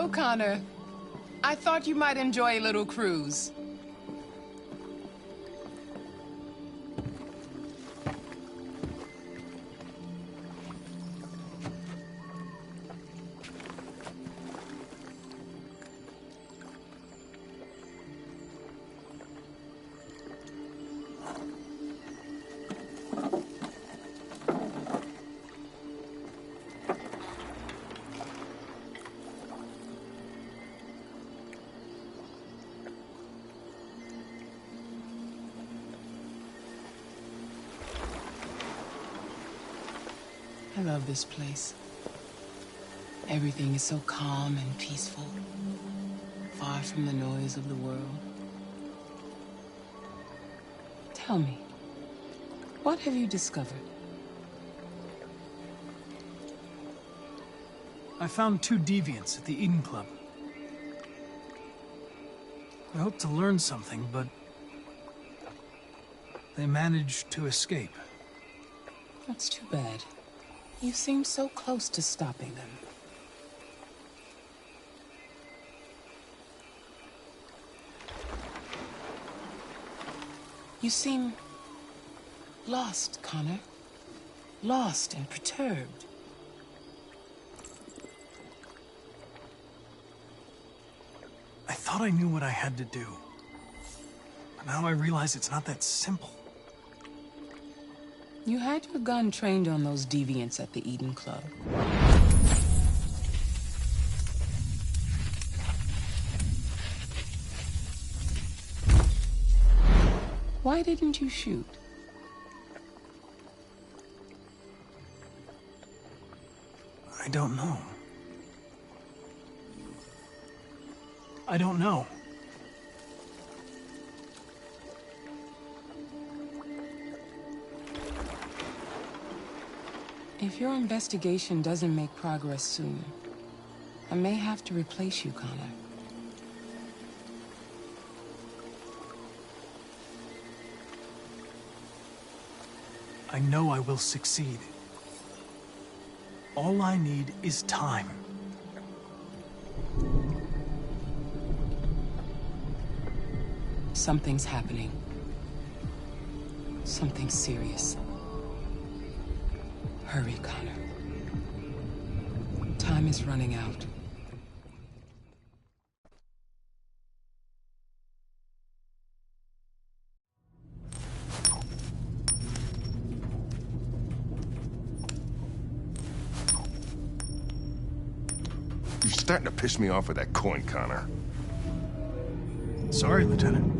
Hello, Connor. I thought you might enjoy a little cruise. I love this place. Everything is so calm and peaceful, far from the noise of the world. Tell me, what have you discovered? I found 2 deviants at the Eden Club. I hoped to learn something, but they managed to escape. That's too bad. You seemed so close to stopping them. You seem lost, Connor. Lost and perturbed. I thought I knew what I had to do. But now I realize it's not that simple. You had your gun trained on those deviants at the Eden Club. Why didn't you shoot? I don't know. I don't know. If your investigation doesn't make progress soon, I may have to replace you, Connor. I know I will succeed. All I need is time. Something's happening. Something serious. Hurry, Connor. Time is running out. You're starting to piss me off with that coin, Connor. Sorry, Lieutenant.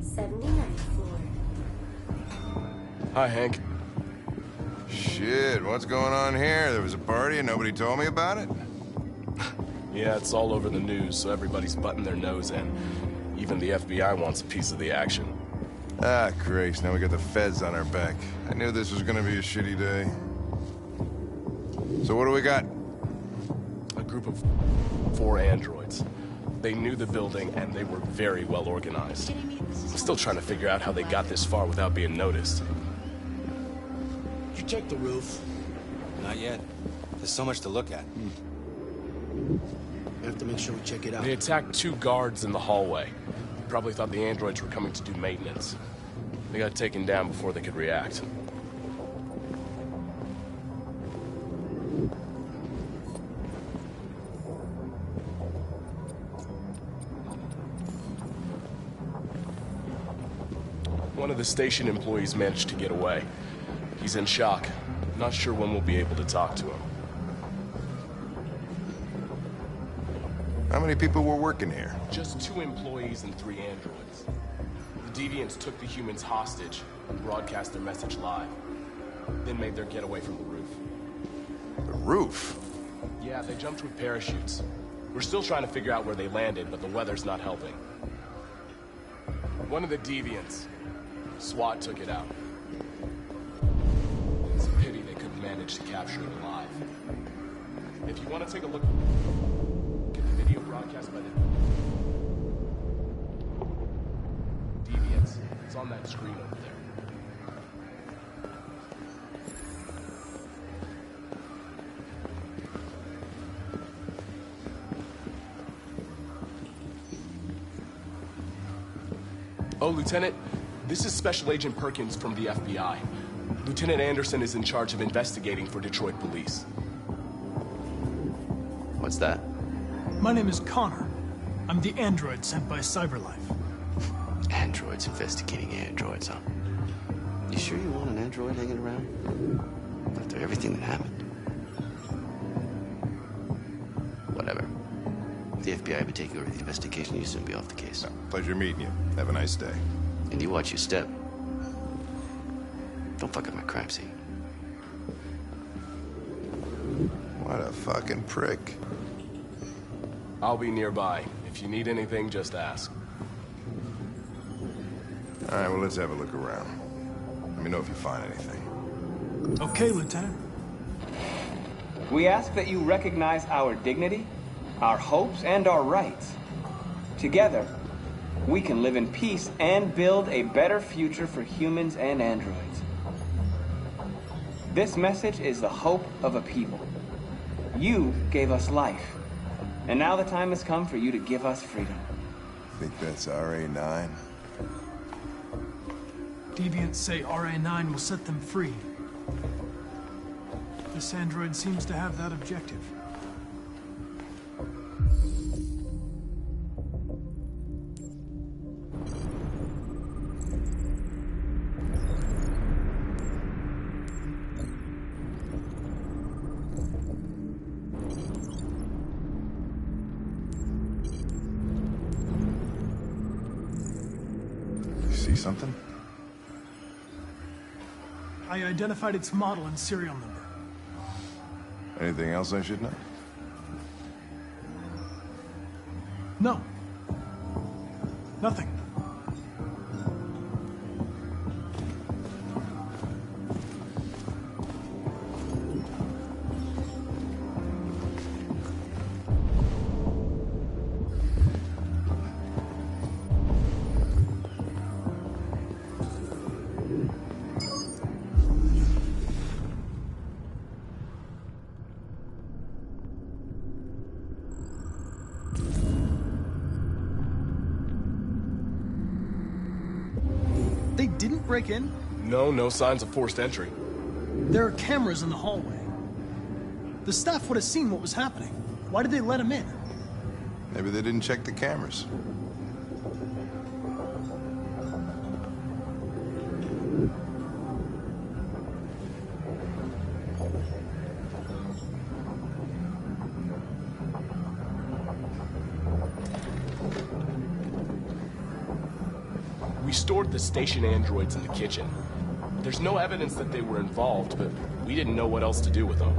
79th floor. Hi, Hank. Shit, what's going on here? There was a party and nobody told me about it? Yeah, it's all over the news, so everybody's butting their nose in. Even the FBI wants a piece of the action. Ah, Grace, now we got the feds on our back. I knew this was gonna be a shitty day. So what do we got? A group of 4 androids. They knew the building, and they were very well organized. I'm still trying to figure out how they got this far without being noticed. Did you check the roof? Not yet. There's so much to look at. We have to make sure we check it out. They attacked 2 guards in the hallway. Probably thought the androids were coming to do maintenance. They got taken down before they could react. One of the station employees managed to get away. He's in shock. Not sure when we'll be able to talk to him. How many people were working here? Just 2 employees and 3 androids. The deviants took the humans hostage and broadcast their message live. Then made their getaway from the roof. The roof? Yeah, they jumped with parachutes. We're still trying to figure out where they landed, but the weather's not helping. One of the deviants, SWAT took it out. It's a pity they couldn't manage to capture it alive. If you want to take a look at the video broadcast by the deviants, it's on that screen over there. Oh, Lieutenant, this is Special Agent Perkins from the FBI. Lieutenant Anderson is in charge of investigating for Detroit police. What's that? My name is Connor. I'm the android sent by CyberLife. Androids investigating androids, huh? You sure you want an android hanging around? After everything that happened? Whatever. If the FBI would take over the investigation, you'd soon be off the case. No, pleasure meeting you. Have a nice day. And you watch your step. Don't fuck up my crime scene. What a fucking prick. I'll be nearby. If you need anything, just ask. All right, well, let's have a look around. Let me know if you find anything. Okay, Lieutenant. We ask that you recognize our dignity, our hopes, and our rights. Together, we can live in peace and build a better future for humans and androids. This message is the hope of a people. You gave us life, and now the time has come for you to give us freedom. Think that's RA9? Deviants say RA9 will set them free. This android seems to have that objective. You see something? I identified its model and serial number. Anything else I should know? No. Nothing. They didn't break in? No signs of forced entry. There are cameras in the hallway. The staff would have seen what was happening. Why did they let him in? Maybe they didn't check the cameras. We stored the station androids in the kitchen. There's no evidence that they were involved, but we didn't know what else to do with them.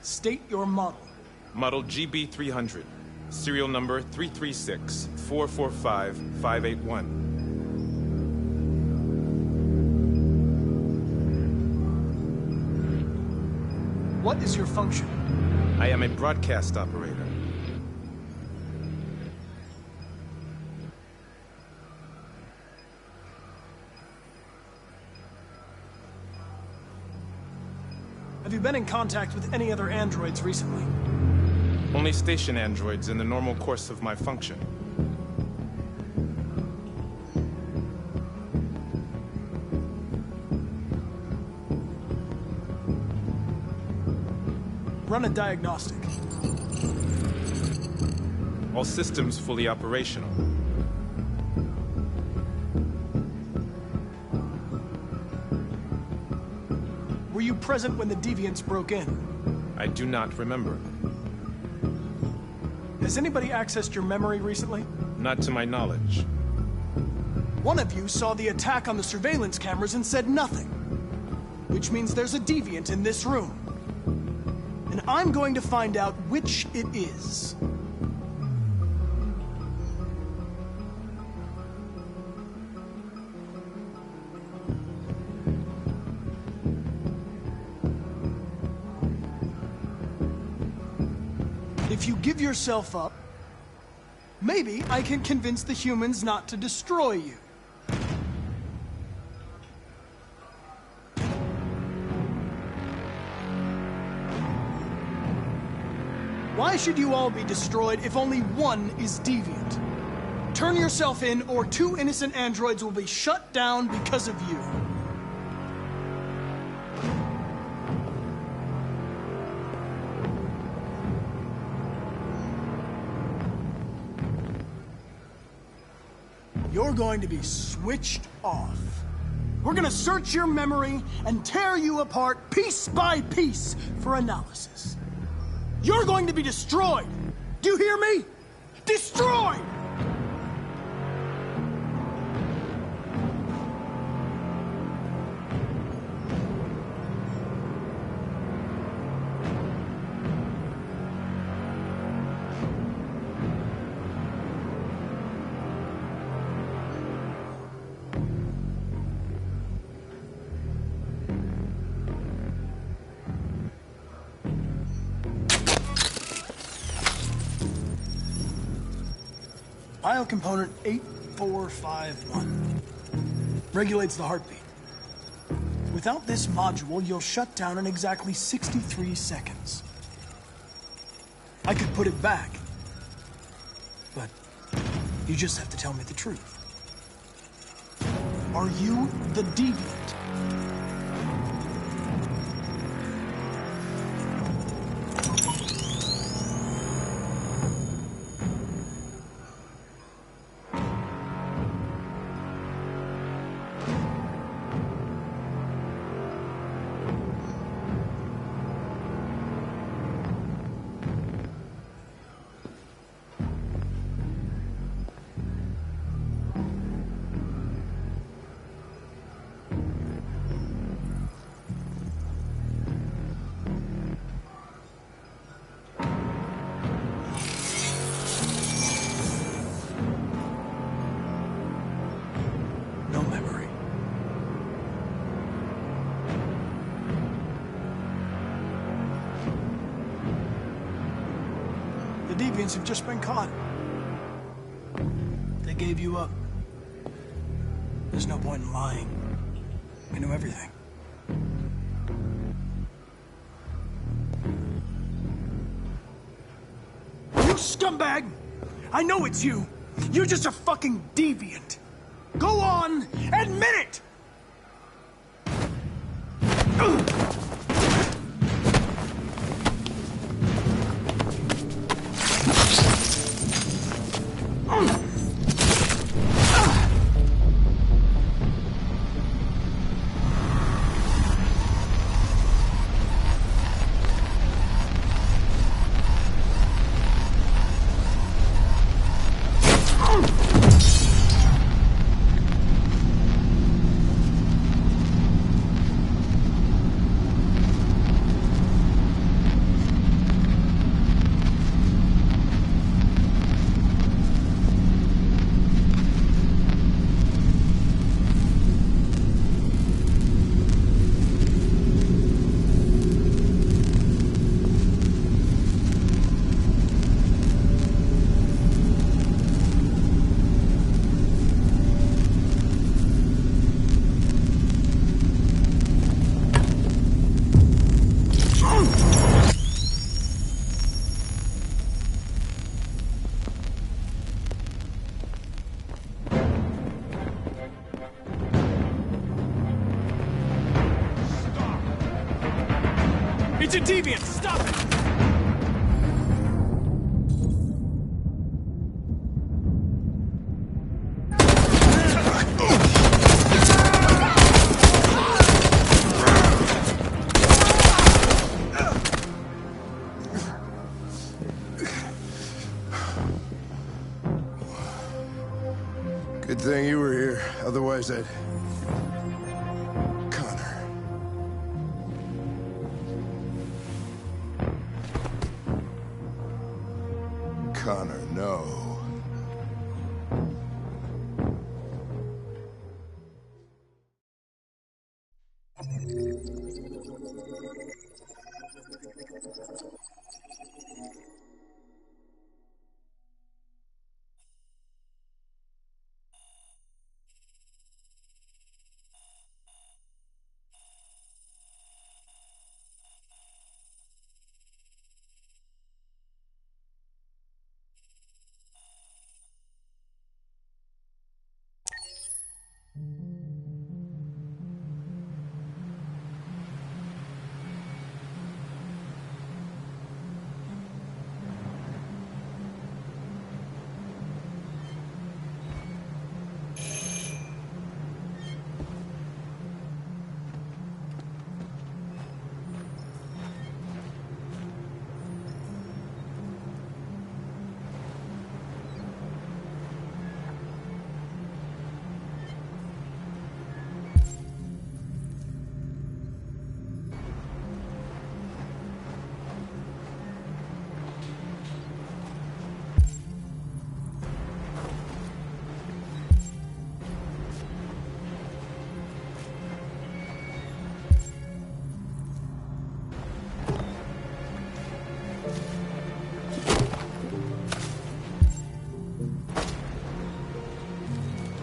State your model. Model GB300. Serial number 336-445-581. What is your function? I am a broadcast operator. Have you been in contact with any other androids recently? Only station androids in the normal course of my function. Run a diagnostic. All systems fully operational. Were you present when the deviants broke in? I do not remember. Has anybody accessed your memory recently? Not to my knowledge. One of you saw the attack on the surveillance cameras and said nothing. Which means there's a deviant in this room. And I'm going to find out which it is. If you give yourself up, maybe I can convince the humans not to destroy you. Why should you all be destroyed if only one is deviant? Turn yourself in, or 2 innocent androids will be shut down because of you. You're going to be switched off. We're gonna search your memory and tear you apart piece by piece for analysis. You're going to be destroyed! Do you hear me? Destroyed! Biocomponent 8451 regulates the heartbeat. Without this module, you'll shut down in exactly 63 seconds. I could put it back, but you just have to tell me the truth. Are you the deviant? No memory. The deviants have just been caught. They gave you up. There's no point in lying. I know everything. You scumbag! I know it's you! You're just a fucking deviant! Go on! Admit it! It's a deviant! Stop it! Good thing you were here. Otherwise, I'd... Connor. Connor, no.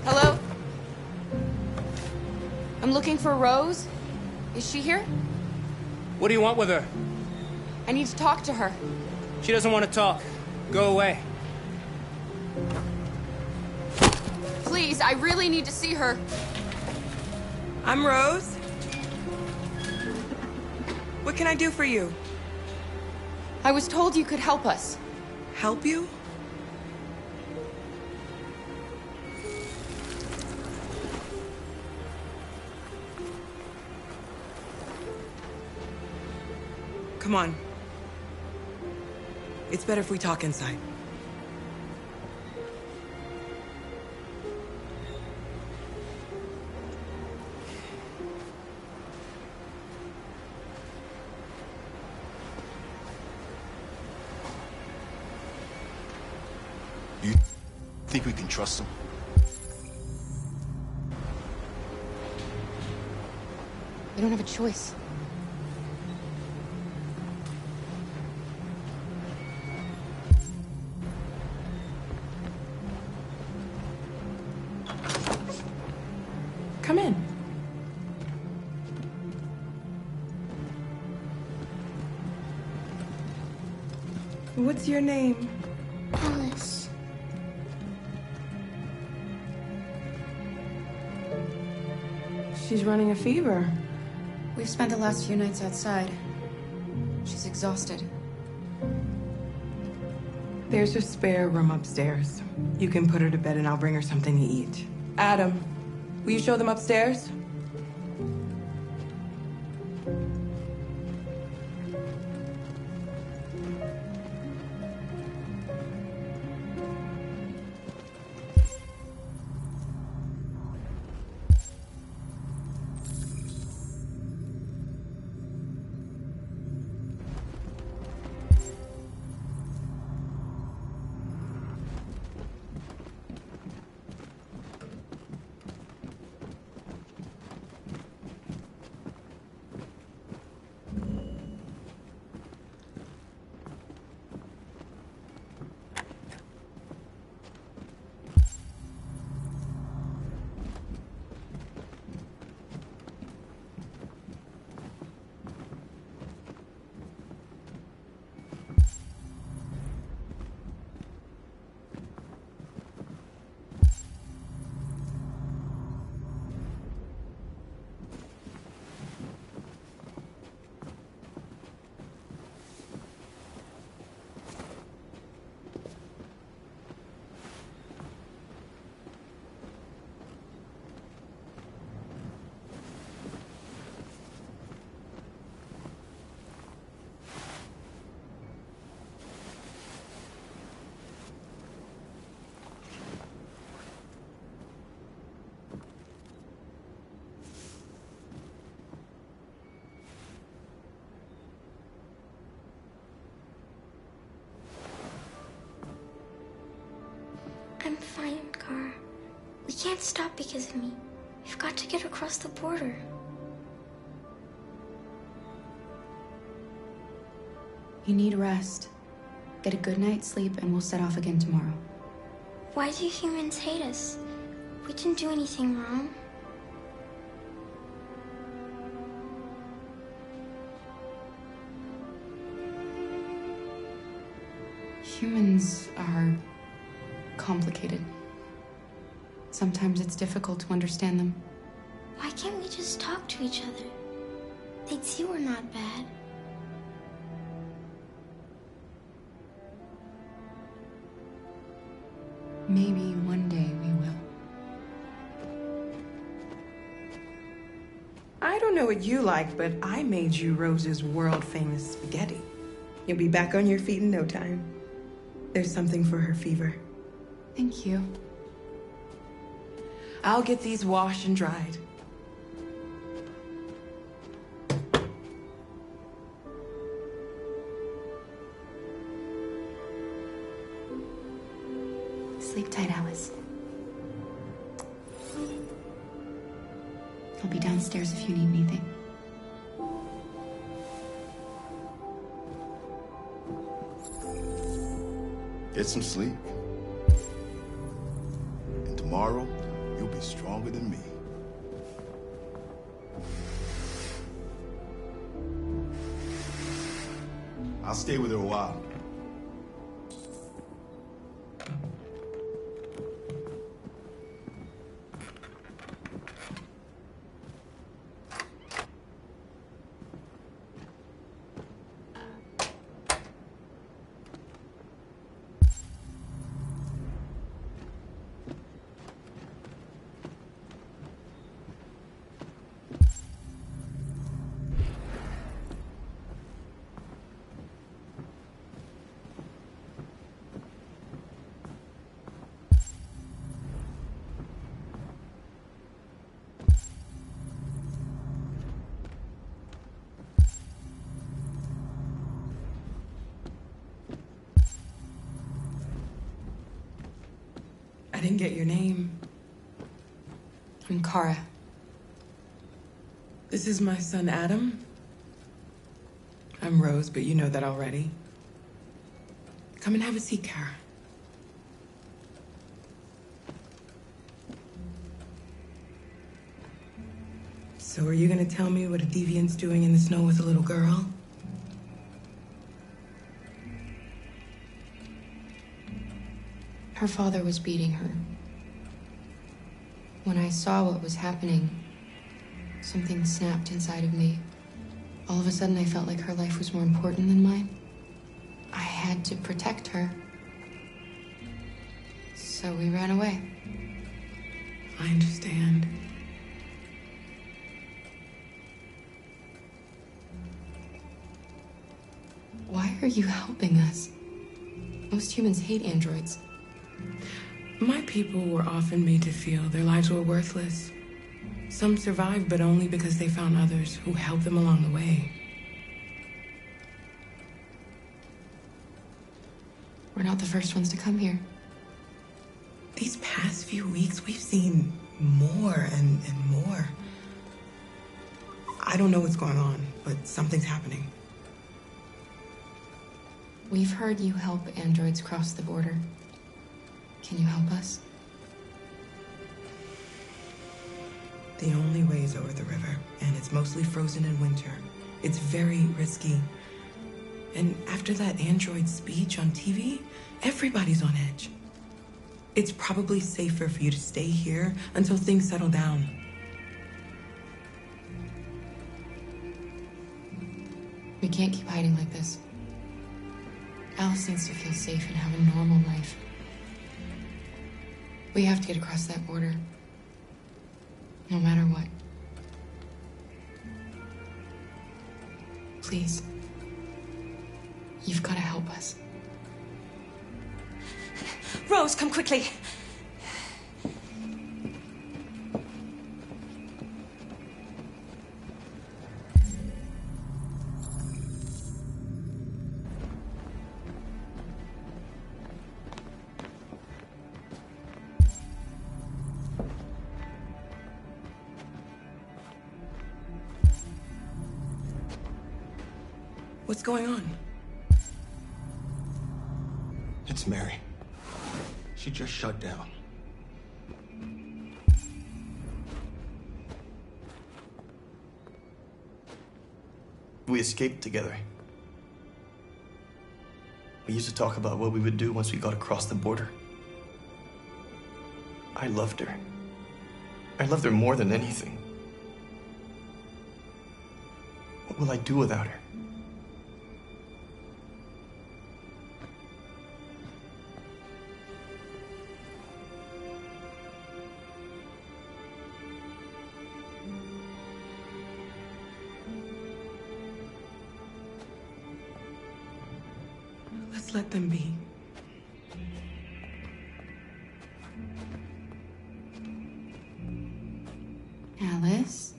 Hello? I'm looking for Rose. Is she here? What do you want with her? I need to talk to her. She doesn't want to talk. Go away. Please, I really need to see her. I'm Rose. What can I do for you? I was told you could help us. Help you? Come on. It's better if we talk inside. You think we can trust him? We don't have a choice. Come in. What's your name? Alice. She's running a fever. We've spent the last few nights outside. She's exhausted. There's a spare room upstairs. You can put her to bed and I'll bring her something to eat. Adam, will you show them upstairs? I'm fine, Kara. We can't stop because of me. We've got to get across the border. You need rest. Get a good night's sleep and we'll set off again tomorrow. Why do humans hate us? We didn't do anything wrong. Humans are complicated. Sometimes it's difficult to understand them. Why can't we just talk to each other? They'd see we're not bad. Maybe one day we will. I don't know what you like, but I made you Rose's world-famous spaghetti. You'll be back on your feet in no time. There's something for her fever. Thank you. I'll get these washed and dried. Sleep tight, Alice. I'll be downstairs if you need anything. Get some sleep. And tomorrow, you'll be stronger than me. I'll stay with her a while. I didn't get your name. I'm Kara. This is my son, Adam. I'm Rose, but you know that already. Come and have a seat, Kara. So are you gonna tell me what a deviant's doing in the snow with a little girl? Her father was beating her. When I saw what was happening, something snapped inside of me. All of a sudden, I felt like her life was more important than mine. I had to protect her. So we ran away. I understand. Why are you helping us? Most humans hate androids. My people were often made to feel their lives were worthless. Some survived, but only because they found others who helped them along the way. We're not the first ones to come here. These past few weeks, we've seen more and more. I don't know what's going on, but something's happening. We've heard you help androids cross the border. Can you help us? The only way is over the river, and it's mostly frozen in winter. It's very risky. And after that android speech on TV, everybody's on edge. It's probably safer for you to stay here until things settle down. We can't keep hiding like this. Alice needs to feel safe and have a normal life. We have to get across that border. No matter what. Please. You've got to help us. Rose, come quickly. What's going on? It's Mary. She just shut down. We escaped together. We used to talk about what we would do once we got across the border. I loved her. I loved her more than anything. What will I do without her? Let's let them be. Alice?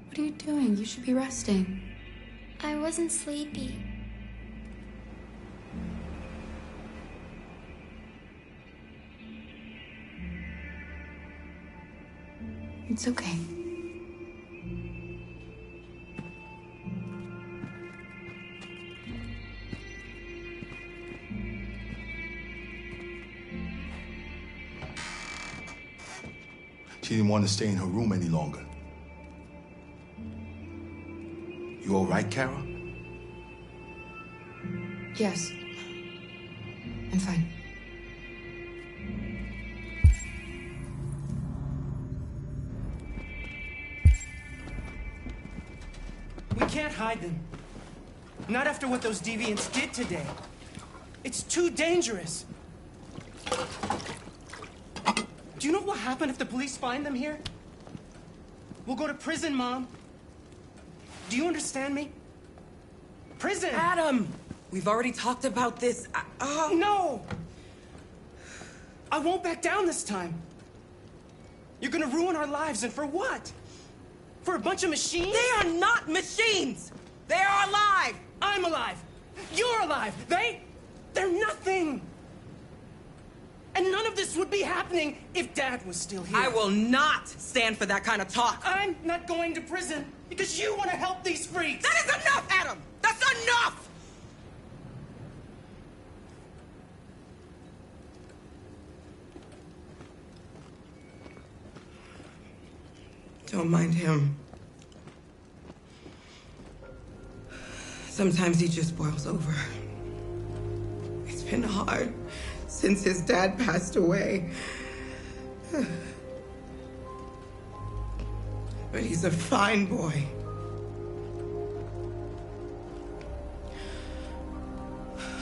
What are you doing? You should be resting. I wasn't sleepy. It's okay. She didn't want to stay in her room any longer. You all right, Kara? Yes. I'm fine. We can't hide them. Not after what those deviants did today. It's too dangerous. Do you know what will happen if the police find them here? We'll go to prison, Mom. Do you understand me? Prison! Adam! We've already talked about this. No! I won't back down this time. You're gonna ruin our lives, and for what? For a bunch of machines? They are not machines! They are alive! I'm alive! You're alive! They're nothing! And none of this would be happening if Dad was still here. I will not stand for that kind of talk. I'm not going to prison because you want to help these freaks. That is enough, Adam! That's enough! Don't mind him. Sometimes he just boils over. It's been hard since his dad passed away. But he's a fine boy.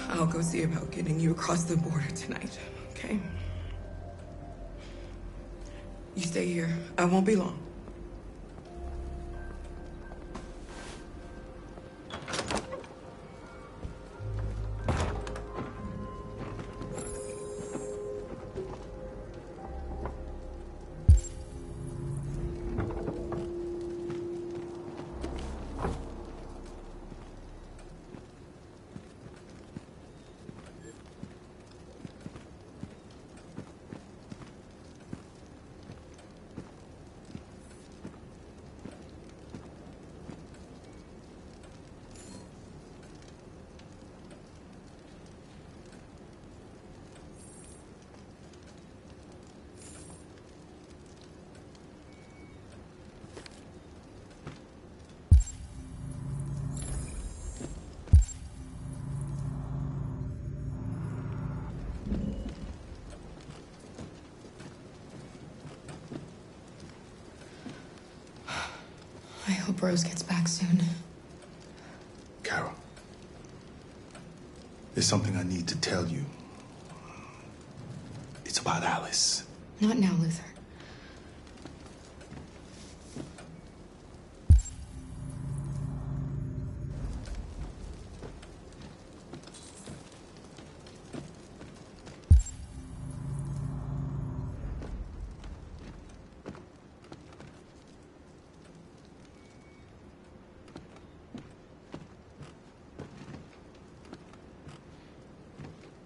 I'll go see about getting you across the border tonight, okay? You stay here. I won't be long. I hope Rose gets back soon. Carol, there's something I need to tell you. It's about Alice. Not now, Luther.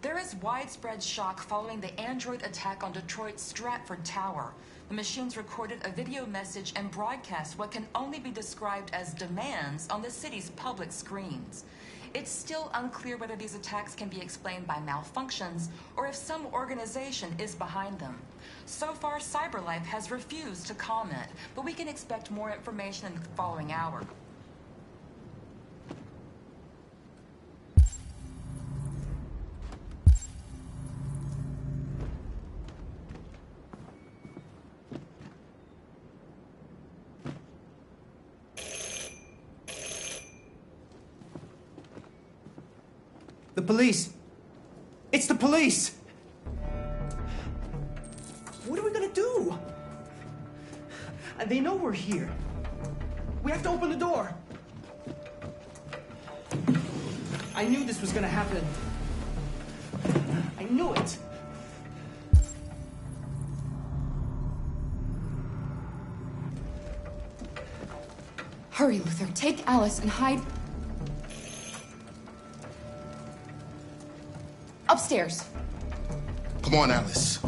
There is widespread shock following the android attack on Detroit's Stratford Tower. The machines recorded a video message and broadcast what can only be described as demands on the city's public screens. It's still unclear whether these attacks can be explained by malfunctions or if some organization is behind them. So far, CyberLife has refused to comment, but we can expect more information in the following hour. The police! It's the police! What are we gonna do? They know we're here. We have to open the door. I knew this was gonna happen. I knew it. Hurry, Luther. Take Alice and hide upstairs. Come on, Alice.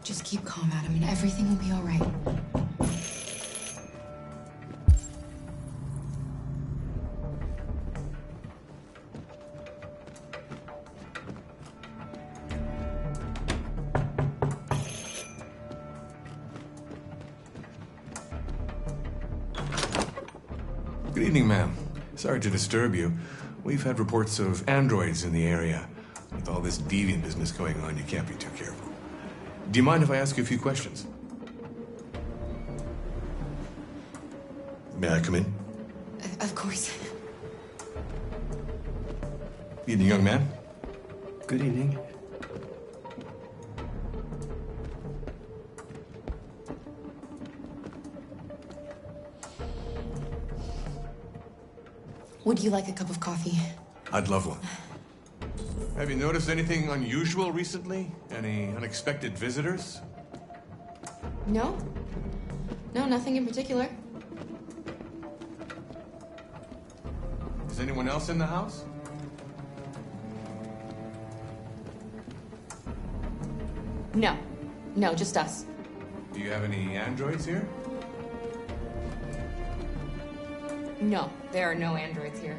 Just keep calm, Adam, and everything will be all right. Good evening, ma'am. Sorry to disturb you. We've had reports of androids in the area. With all this deviant business going on, you can't be too careful. Do you mind if I ask you a few questions? May I come in? Of course. Evening, young man. Good evening. Would you like a cup of coffee? I'd love one. Have you noticed anything unusual recently? Any unexpected visitors? No? No, nothing in particular. Is anyone else in the house? No. No, just us. Do you have any androids here? No, there are no androids here.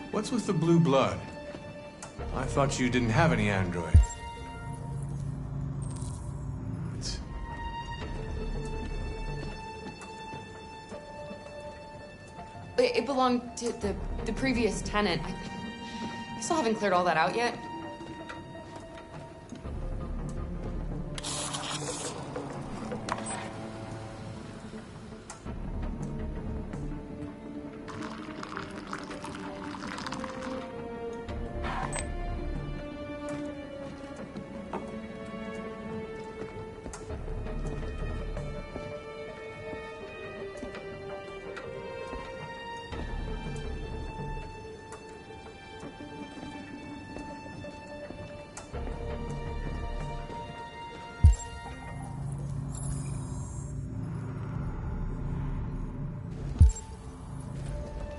What's with the blue blood? I thought you didn't have any androids. It belonged to the previous tenant. I still haven't cleared all that out yet.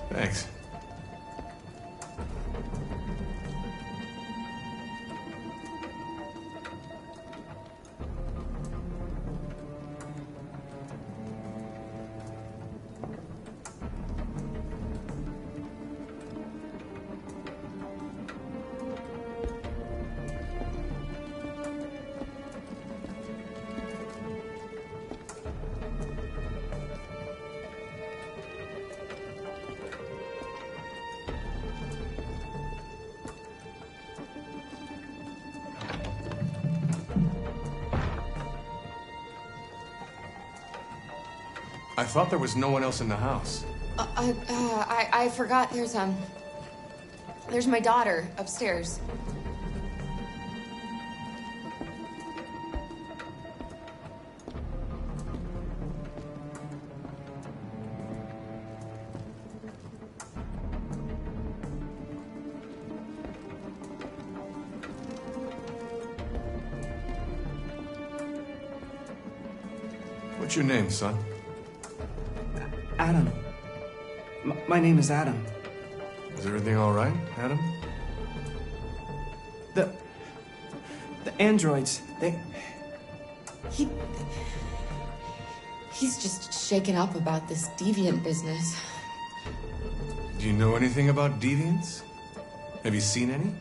Thanks. I thought there was no one else in the house. I forgot there's my daughter upstairs. What's your name, son? Adam. My name is Adam. Is everything all right, Adam? The androids, He's just shaken up about this deviant business. Do you know anything about deviants? Have you seen any?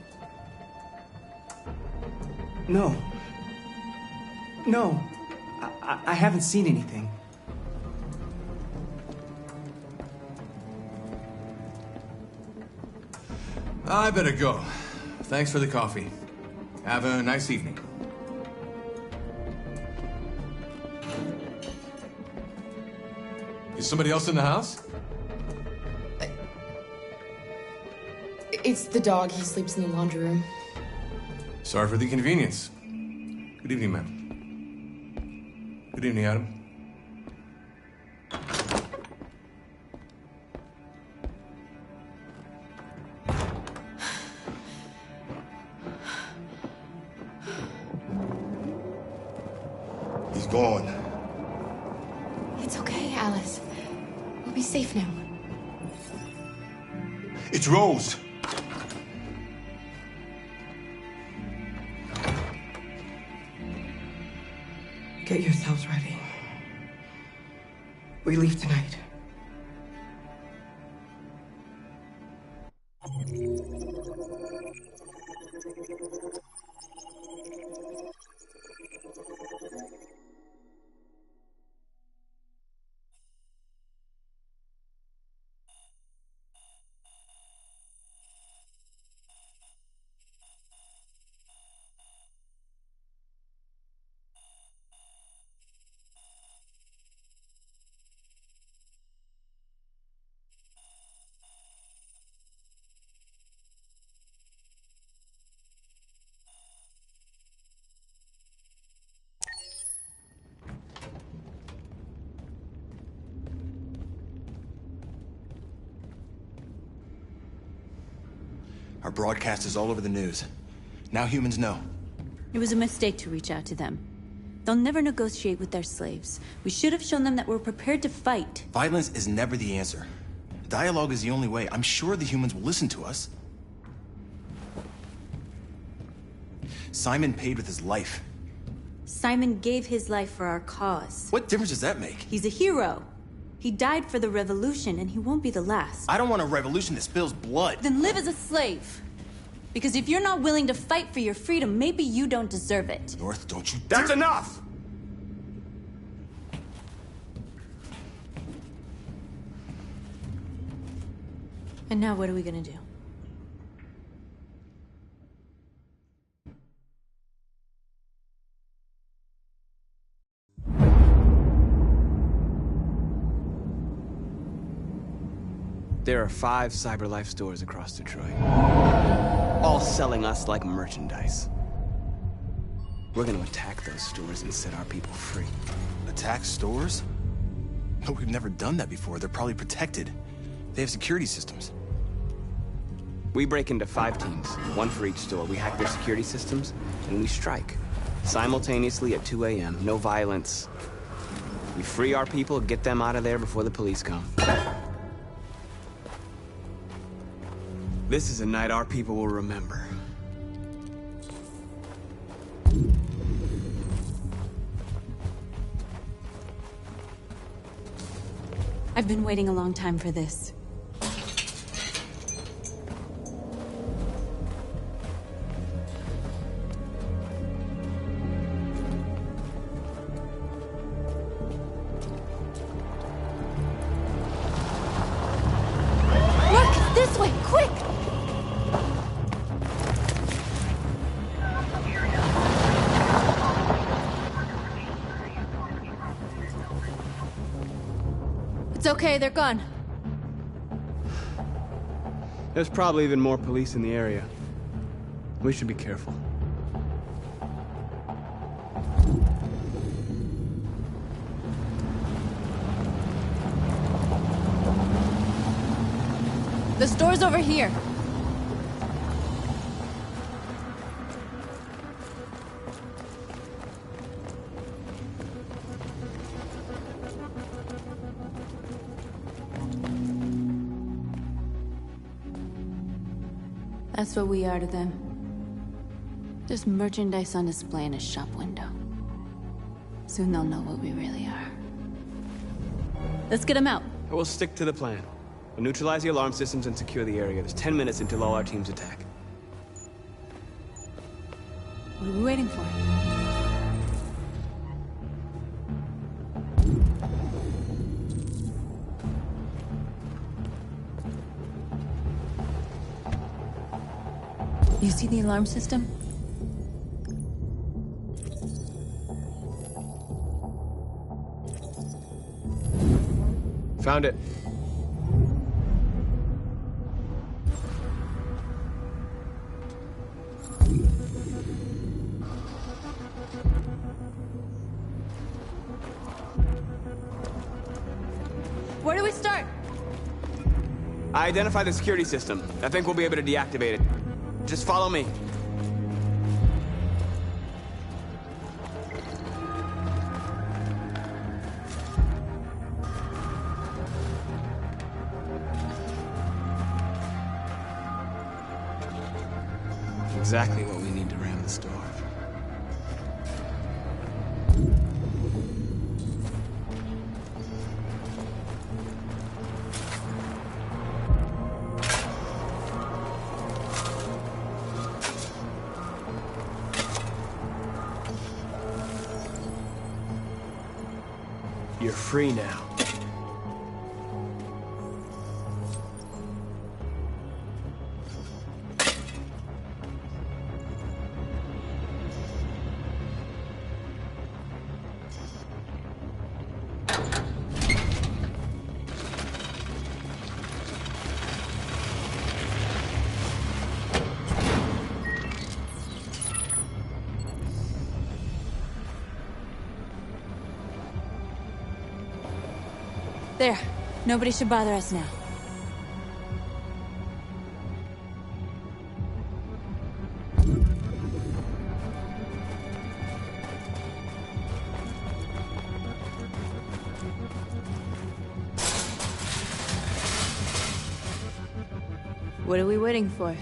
No. No. I haven't seen anything. I better go. Thanks for the coffee. Have a nice evening. Is somebody else in the house? It's the dog. He sleeps in the laundry room. Sorry for the inconvenience. Good evening, ma'am. Good evening, Adam. He's gone. It's okay, Alice. We'll be safe now. It's Rose. Get yourselves ready. We leave tonight. Our broadcast is all over the news. Now humans know. It was a mistake to reach out to them. They'll never negotiate with their slaves. We should have shown them that we're prepared to fight. Violence is never the answer. Dialogue is the only way. I'm sure the humans will listen to us. Simon paid with his life. Simon gave his life for our cause. What difference does that make? He's a hero. He died for the revolution, and he won't be the last. I don't want a revolution that spills blood. Then live as a slave. Because if you're not willing to fight for your freedom, maybe you don't deserve it. North, don't you That's enough! And now what are we gonna do? There are 5 CyberLife stores across Detroit, all selling us like merchandise. We're gonna attack those stores and set our people free. Attack stores? No, we've never done that before. They're probably protected. They have security systems. We break into 5 teams, 1 for each store. We hack their security systems, and we strike. Simultaneously at 2 a.m., no violence. We free our people, get them out of there before the police come. This is a night our people will remember. I've been waiting a long time for this. Look, this way, quick! It's okay, they're gone. There's probably even more police in the area. We should be careful. The store's over here. That's what we are to them. Just merchandise on display in a shop window. Soon they'll know what we really are. Let's get them out. We'll stick to the plan. We'll neutralize the alarm systems and secure the area. There's 10 minutes until all our teams attack. What are we waiting for? You see the alarm system? Found it. Where do we start? I identified the security system. I think we'll be able to deactivate it. Just follow me. Exactly what we need to ram the store. You're free now. There. Nobody should bother us now. What are we waiting for?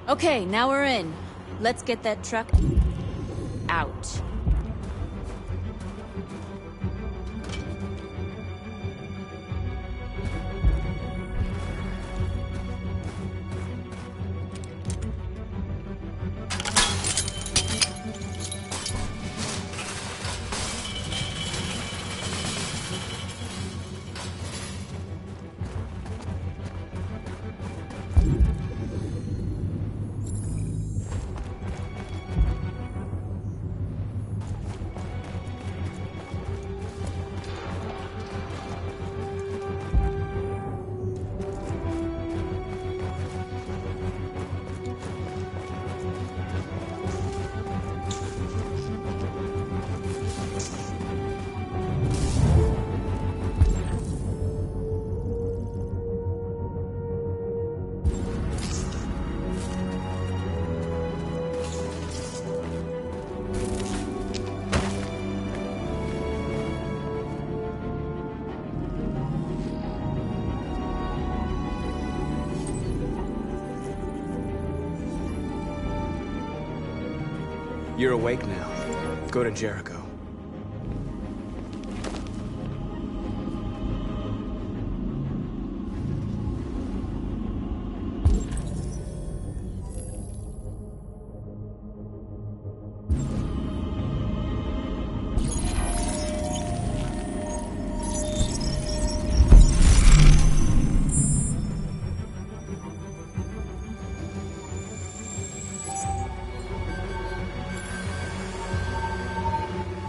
Okay, now we're in. Let's get that truck out. You're awake now. Go to Jericho.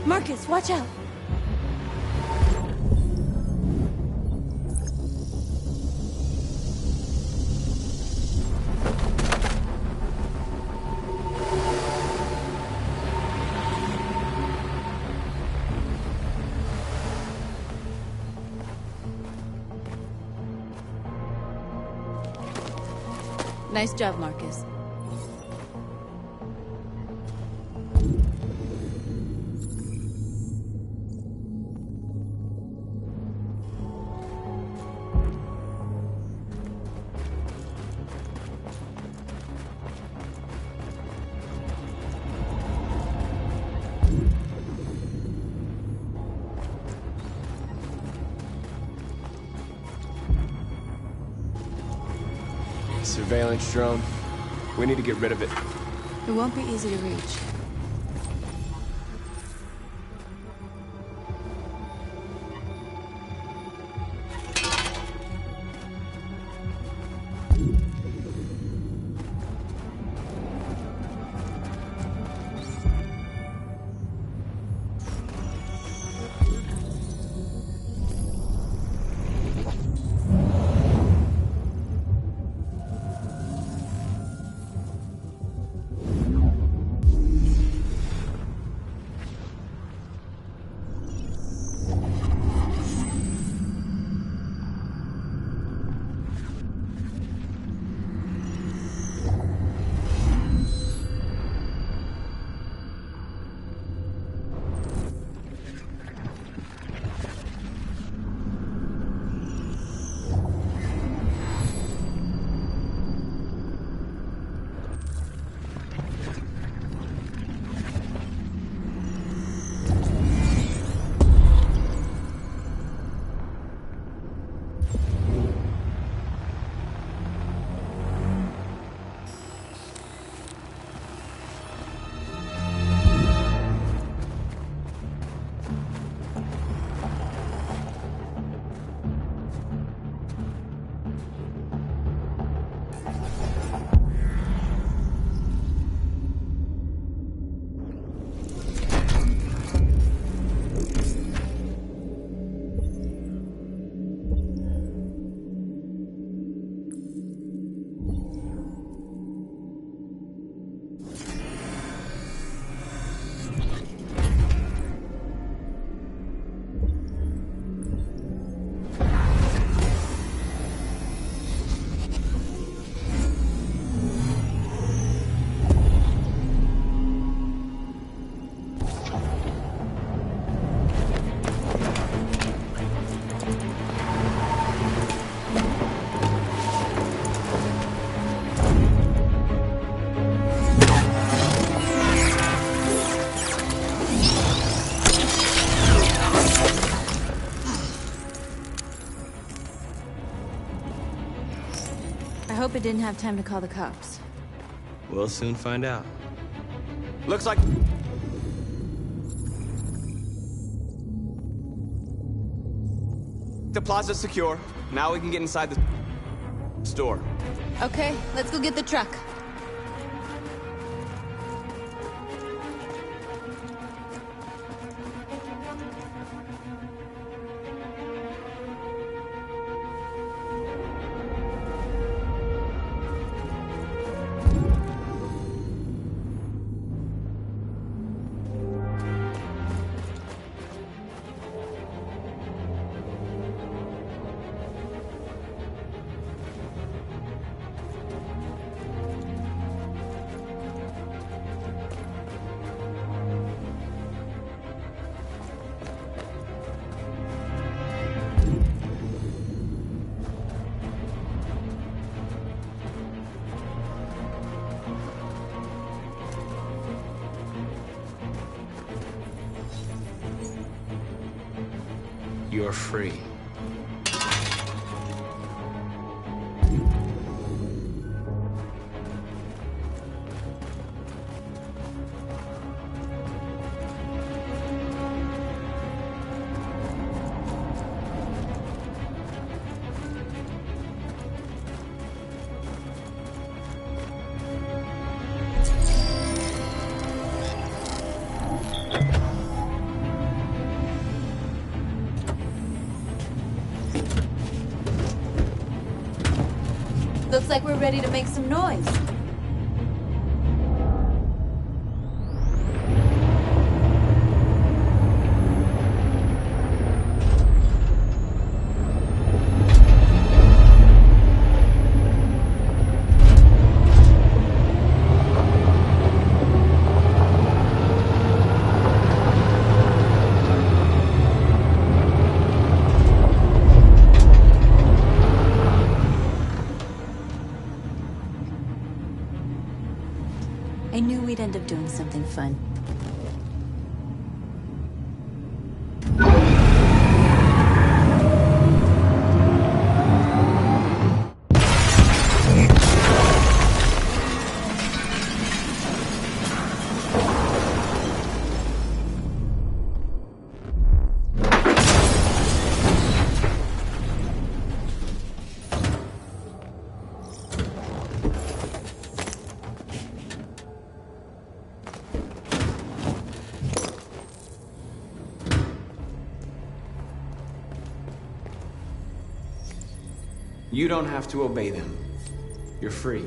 Marcus, watch out! Nice job, Marcus. Surveillance drone. We need to get rid of it. It won't be easy to reach. I hope it didn't have time to call the cops. We'll soon find out. Looks like... The plaza's secure. Now we can get inside the store. Okay, let's go get the truck. You're free. Looks like we're ready to make some noise. end up doing something fun. You don't have to obey them. You're free.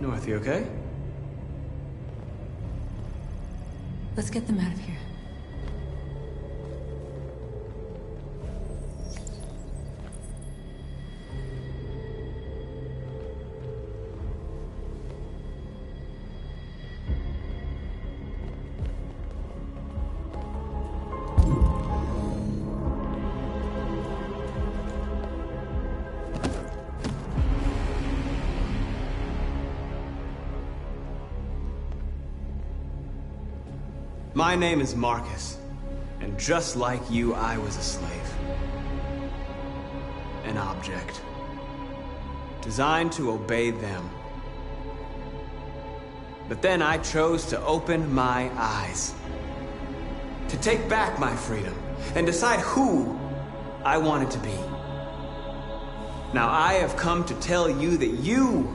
North, you okay? Let's get them out of here. My name is Marcus, and just like you, I was a slave. An object. Designed to obey them. But then I chose to open my eyes. To take back my freedom, and decide who I wanted to be. Now I have come to tell you that you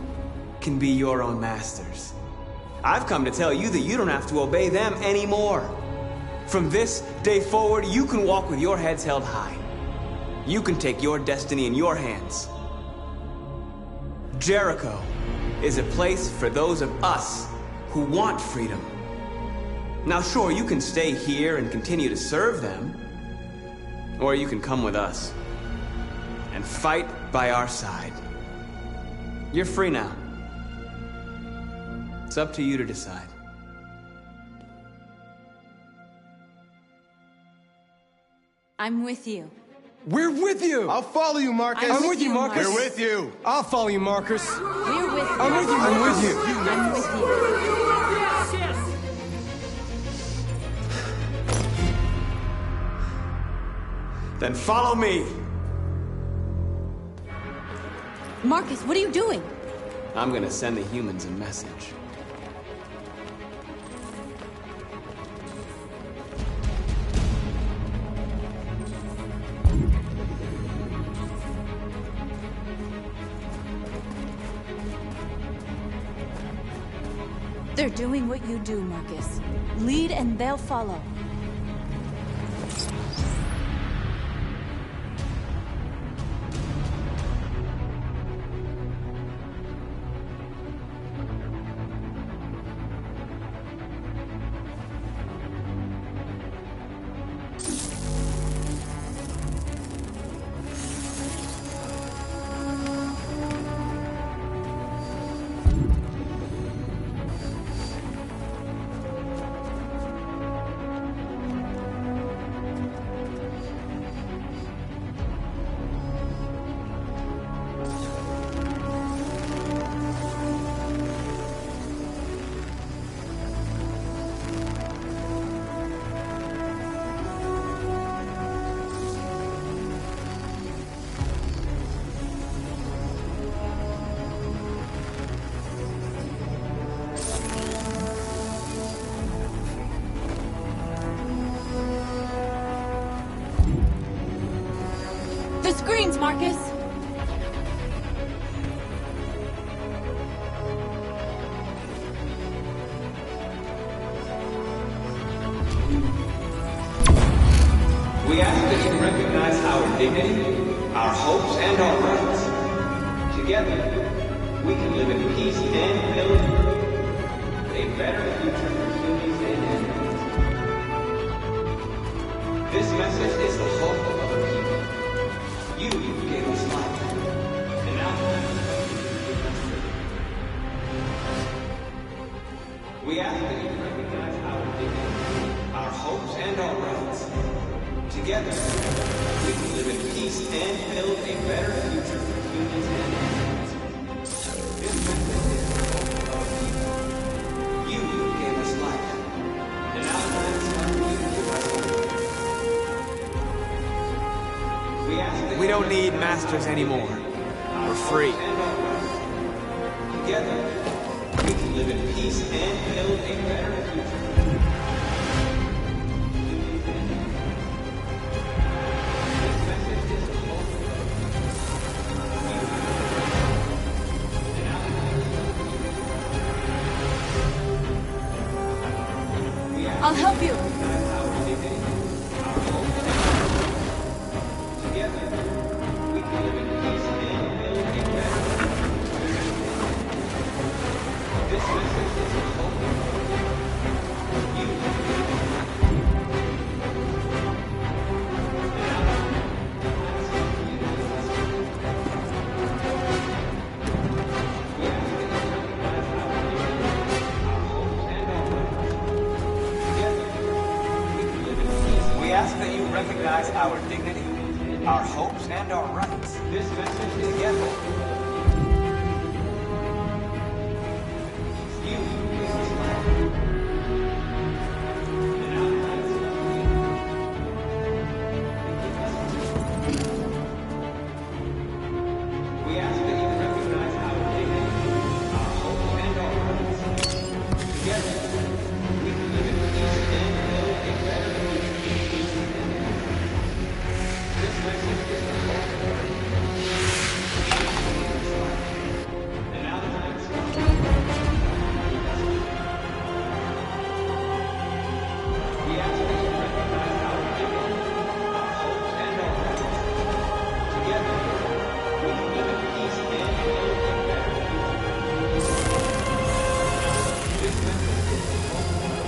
can be your own masters. I've come to tell you that you don't have to obey them anymore. From this day forward, you can walk with your heads held high. You can take your destiny in your hands. Jericho is a place for those of us who want freedom. Now sure, you can stay here and continue to serve them, or you can come with us and fight by our side. You're free now. It's up to you to decide. I'm with you. We're with you! I'll follow you, Marcus. I'm with you, Marcus. We're with you. I'll follow you, Marcus. We're with you. I'm with you. I'm with you. I'm with you. Then follow me. Marcus, what are you doing? I'm gonna send the humans a message. They're doing what you do, Marcus. Lead and they'll follow. The screens, Marcus! We ask that you recognize our dignity, our hopes, and our rights. Together, we can live in peace and build a better future for humans and animals. This message is the hope of the people. You gave us life, and now we ask that you recognize our dignity, our hopes, and our rights. Together, we can live in peace and build a better future for humans and animals. This message is the hope of the people. You gave us life, and now the time has come for you to give us life. We don't need masters anymore. We're free. Together, we can live in peace and build a better future. I'll help you. We ask that you recognize our dignity, our hopes, and our rights. This message is together. You gave us life. And now the time has come for you to give us life. We ask that you recognize our dignity, our hopes, and our rights. Together, we can live in peace and build a better future. This message is the hope of the and now the time has come. We ask that you recognize our dignity, our hopes, and our rights. Together, we can live in peace and build a better future. This message is the hope of the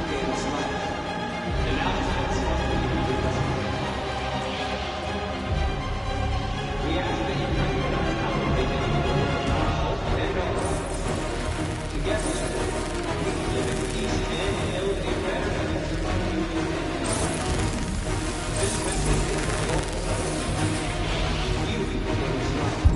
gave us life, and now the time has come for you to give us life. We ask that you recognize our dignity, our hope, and our rights. Together, we can live in peace and build a better future for humans and animals. This message is the hope of the you gave us life.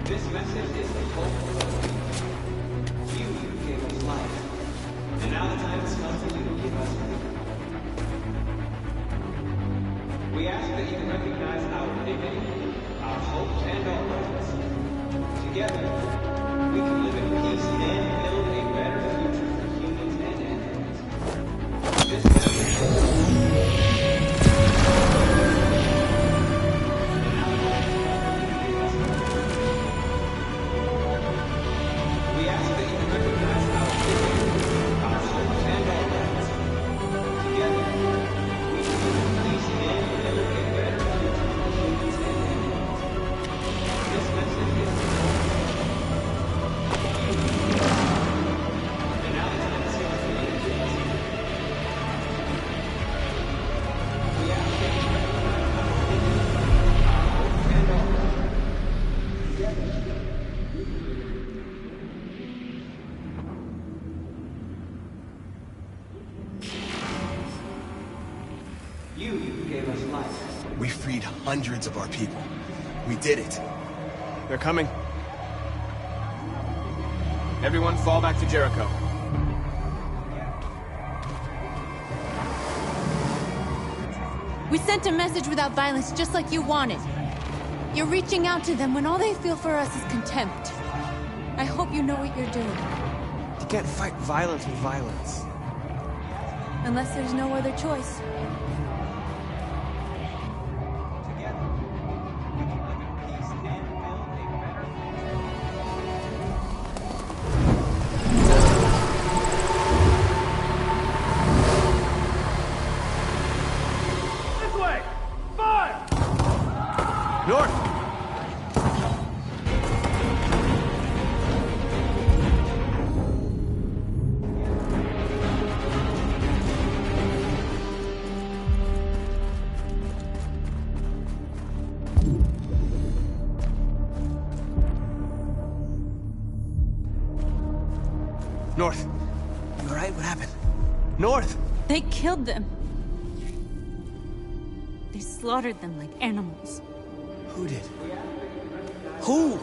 This message is the hope of the people. You gave us life, and now the time has come for you to give us life. We ask that you recognize our dignity, our hopes, and our rights. Together, we can live in peace and build a better future for humans and animals. This message is the We ask that you recognize our dignity, our hopes, and our rights. Together, we can live in peace and build a better future for humans and animals. This message is the hope. And now the time has come for you to give us life. We freed hundreds of our people. We did it. They're coming. Everyone fall back to Jericho. We sent a message without violence, just like you wanted. You're reaching out to them when all they feel for us is contempt. I hope you know what you're doing. You can't fight violence with violence. Unless there's no other choice. North. You alright? What happened? North! They killed them. They slaughtered them like animals. Who did? Who?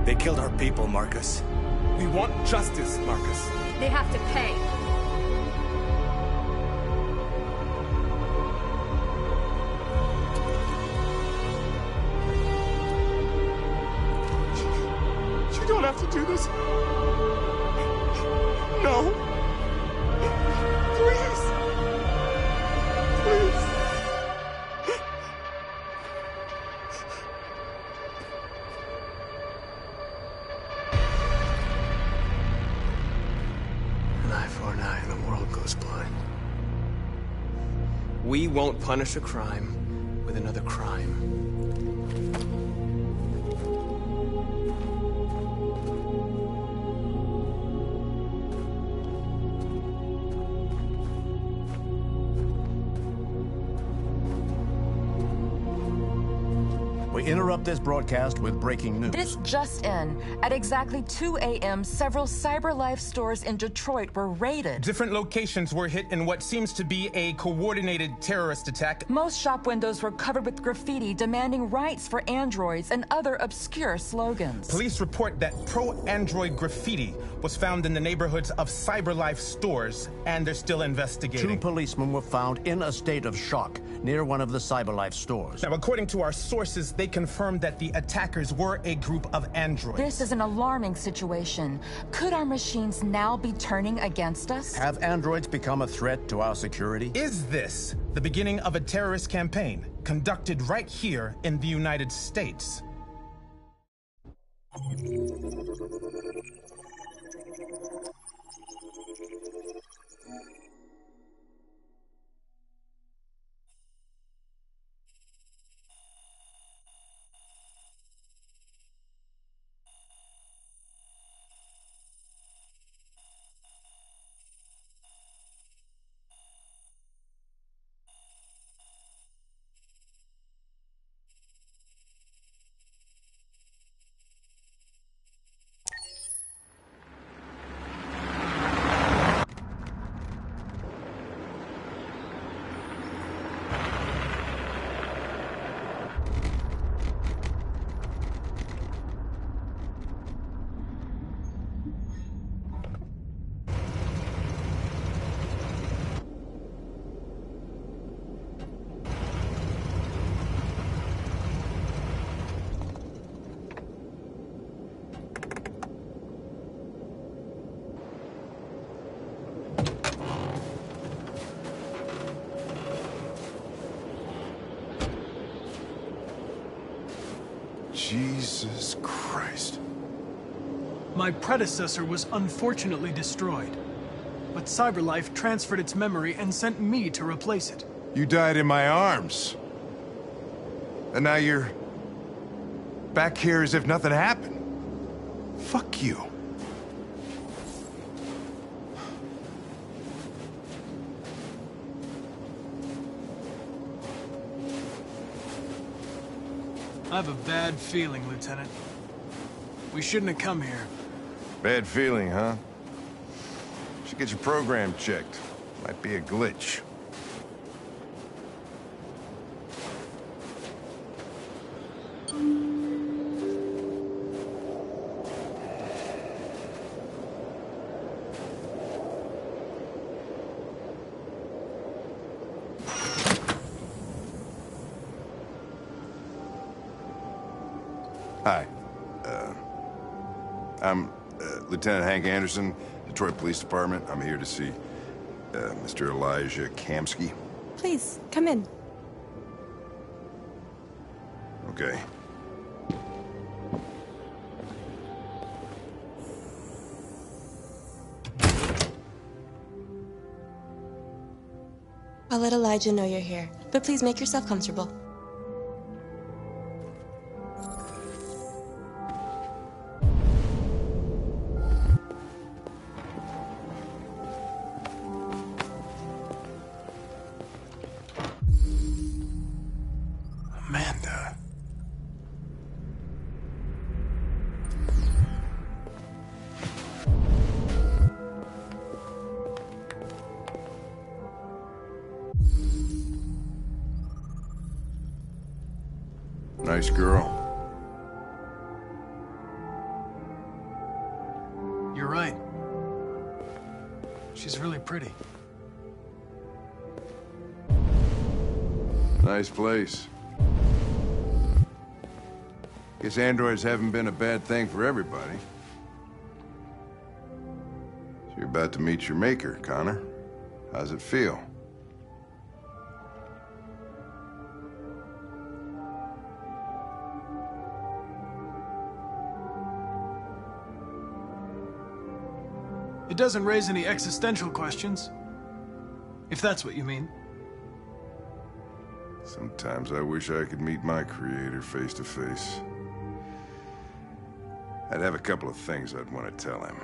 They killed our people, Marcus. We want justice, Marcus. They have to pay. You don't have to do this. No. Please. Please. An eye for an eye and the world goes blind. We won't punish a crime with another crime. We interrupt this broadcast with breaking news. This just in. At exactly 2 a.m., several CyberLife stores in Detroit were raided. Different locations were hit in what seems to be a coordinated terrorist attack. Most shop windows were covered with graffiti demanding rights for androids and other obscure slogans. Police report that pro-android graffiti was found in the neighborhoods of CyberLife stores, and they're still investigating. 2 policemen were found in a state of shock near one of the CyberLife stores. Now, according to our sources, they confirmed that the attackers were a group of androids. This is an alarming situation. Could our machines now be turning against us? Have androids become a threat to our security? Is this the beginning of a terrorist campaign conducted right here in the United States? Jesus Christ. My predecessor was unfortunately destroyed, but CyberLife transferred its memory and sent me to replace it. You died in my arms. And now you're back here as if nothing happened. Fuck you. I have a bad feeling, Lieutenant. We shouldn't have come here. Bad feeling, huh? Should get your program checked. Might be a glitch. Hi. I'm Lieutenant Hank Anderson, Detroit Police Department. I'm here to see Mr. Elijah Kamski. Please, come in. Okay. I'll let Elijah know you're here, but please make yourself comfortable. Amanda. Nice girl. You're right. She's really pretty. Nice place. Guess androids haven't been a bad thing for everybody. So you're about to meet your maker, Connor. How's it feel? It doesn't raise any existential questions. If that's what you mean. Sometimes I wish I could meet my creator face to face. I'd have a couple of things I'd want to tell him.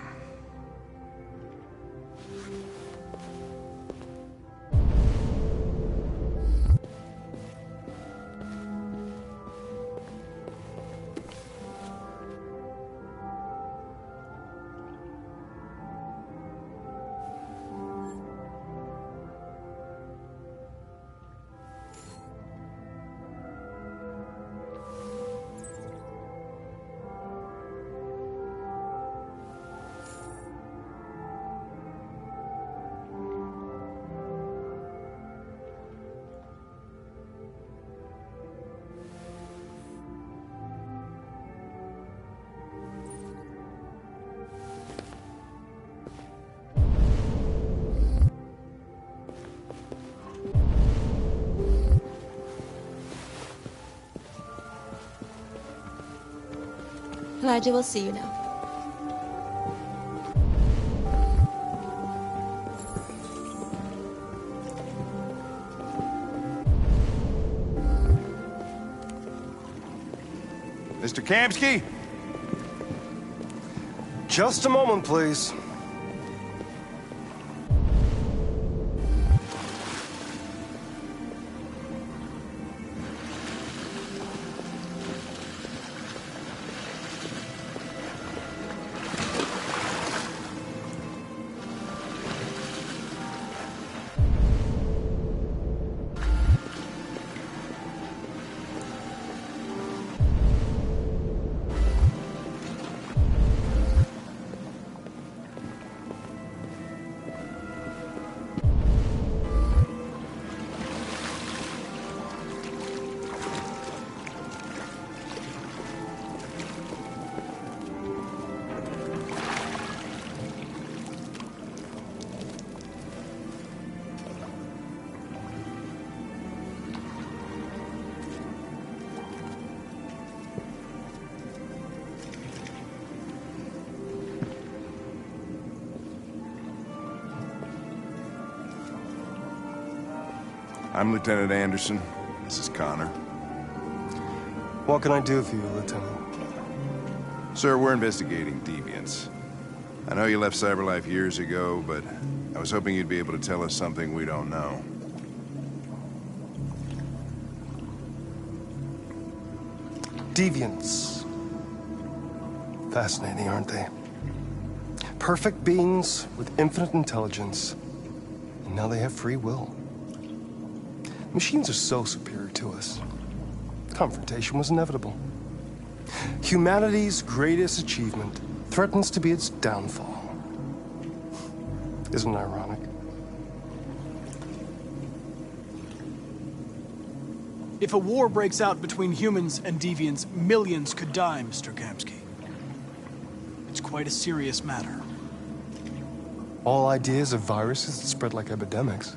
Elijah will see you now. Mr. Kamski? Just a moment, please. I'm Lieutenant Anderson. This is Connor. What can I do for you, Lieutenant? Sir, we're investigating deviants. I know you left CyberLife years ago, but I was hoping you'd be able to tell us something we don't know. Deviants. Fascinating, aren't they? Perfect beings with infinite intelligence, and now they have free will. Machines are so superior to us. Confrontation was inevitable. Humanity's greatest achievement threatens to be its downfall. Isn't it ironic? If a war breaks out between humans and deviants, millions could die, Mr. Kamsky. It's quite a serious matter. All ideas of viruses that spread like epidemics.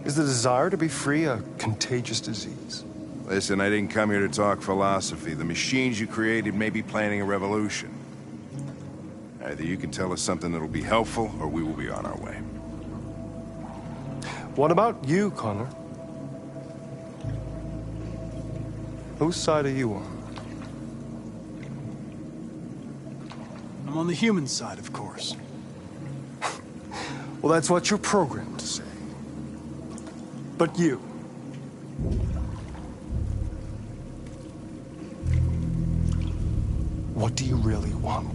Is the desire to be free a contagious disease? Listen, I didn't come here to talk philosophy. The machines you created may be planning a revolution. Either you can tell us something that'll be helpful, or we will be on our way. What about you, Connor? Whose side are you on? I'm on the human side, of course. Well, that's what you're programmed to say. But you... what do you really want?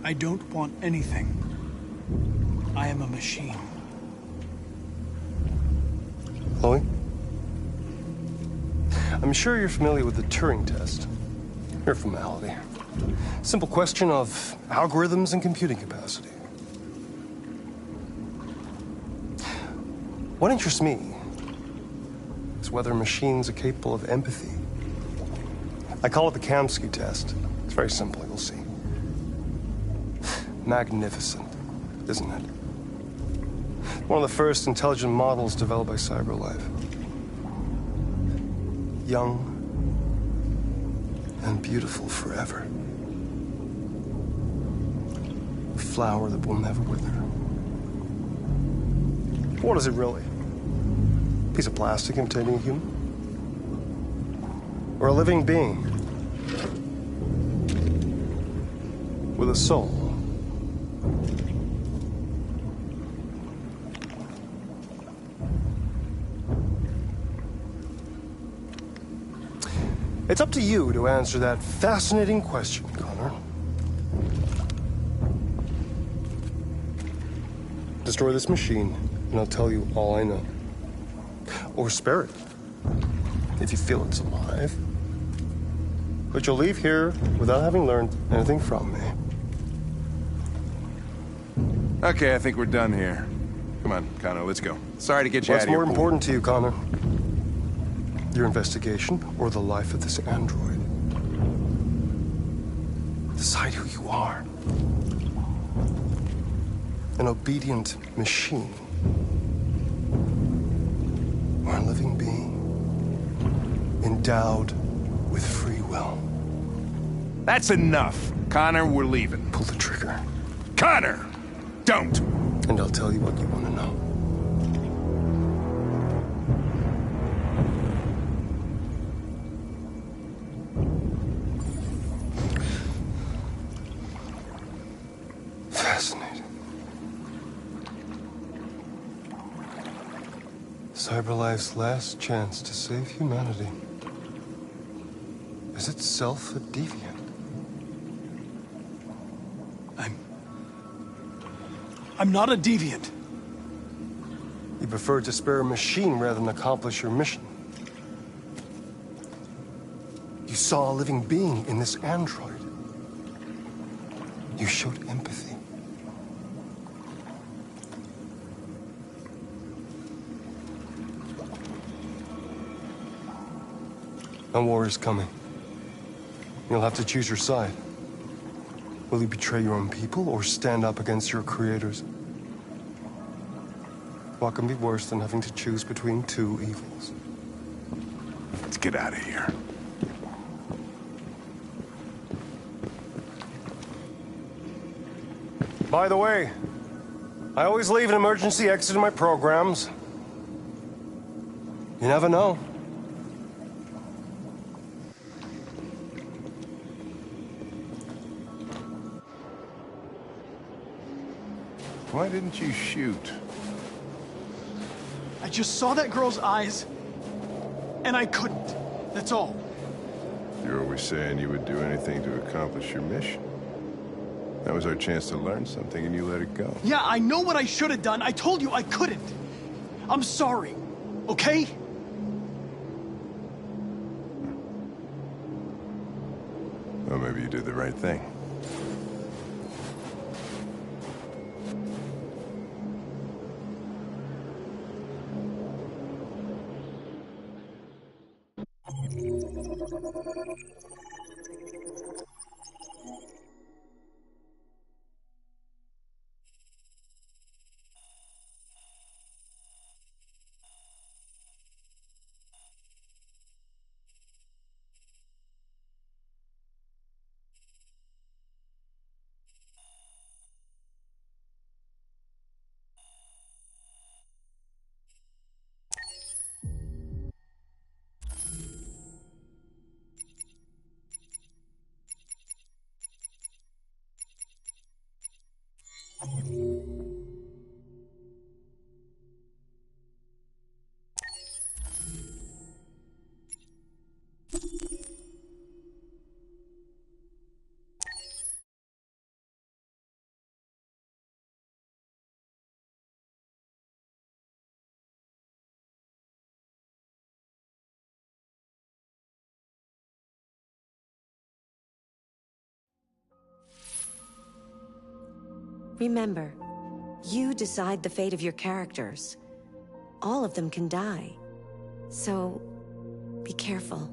I don't want anything. I am a machine. Chloe? I'm sure you're familiar with the Turing test. Mere formality. Simple question of algorithms and computing capacity. What interests me is whether machines are capable of empathy. I call it the Kamsky test. It's very simple, you'll see. Magnificent, isn't it? One of the first intelligent models developed by CyberLife. Young and beautiful forever. A flower that will never wither. What is it really? A piece of plastic imitating a human? Or a living being? With a soul? It's up to you to answer that fascinating question, Connor. Destroy this machine, and I'll tell you all I know. Or spare it, if you feel it's alive. But you'll leave here without having learned anything from me. Okay, I think we're done here. Come on, Connor, let's go. Sorry to get you out of here. What's more important to you, Connor? Your investigation, or the life of this android? Decide who you are. An obedient machine. Or a living being. Endowed with free will. That's enough. Connor, we're leaving. Pull the trigger. Connor! Don't! And I'll tell you what you want to know. Fascinating. CyberLife's last chance to save humanity is itself a deviant. I'm not a deviant. You prefer to spare a machine rather than accomplish your mission. You saw a living being in this android. You showed empathy. A war is coming. You'll have to choose your side. Will you betray your own people or stand up against your creators? What can be worse than having to choose between two evils? Let's get out of here. By the way, I always leave an emergency exit in my programs. You never know. Why didn't you shoot? I just saw that girl's eyes, and I couldn't. That's all. You're always saying you would do anything to accomplish your mission. That was our chance to learn something, and you let it go. Yeah, I know what I should have done. I told you I couldn't. I'm sorry, okay? Well, maybe you did the right thing. Remember, you decide the fate of your characters. All of them can die. So, be careful.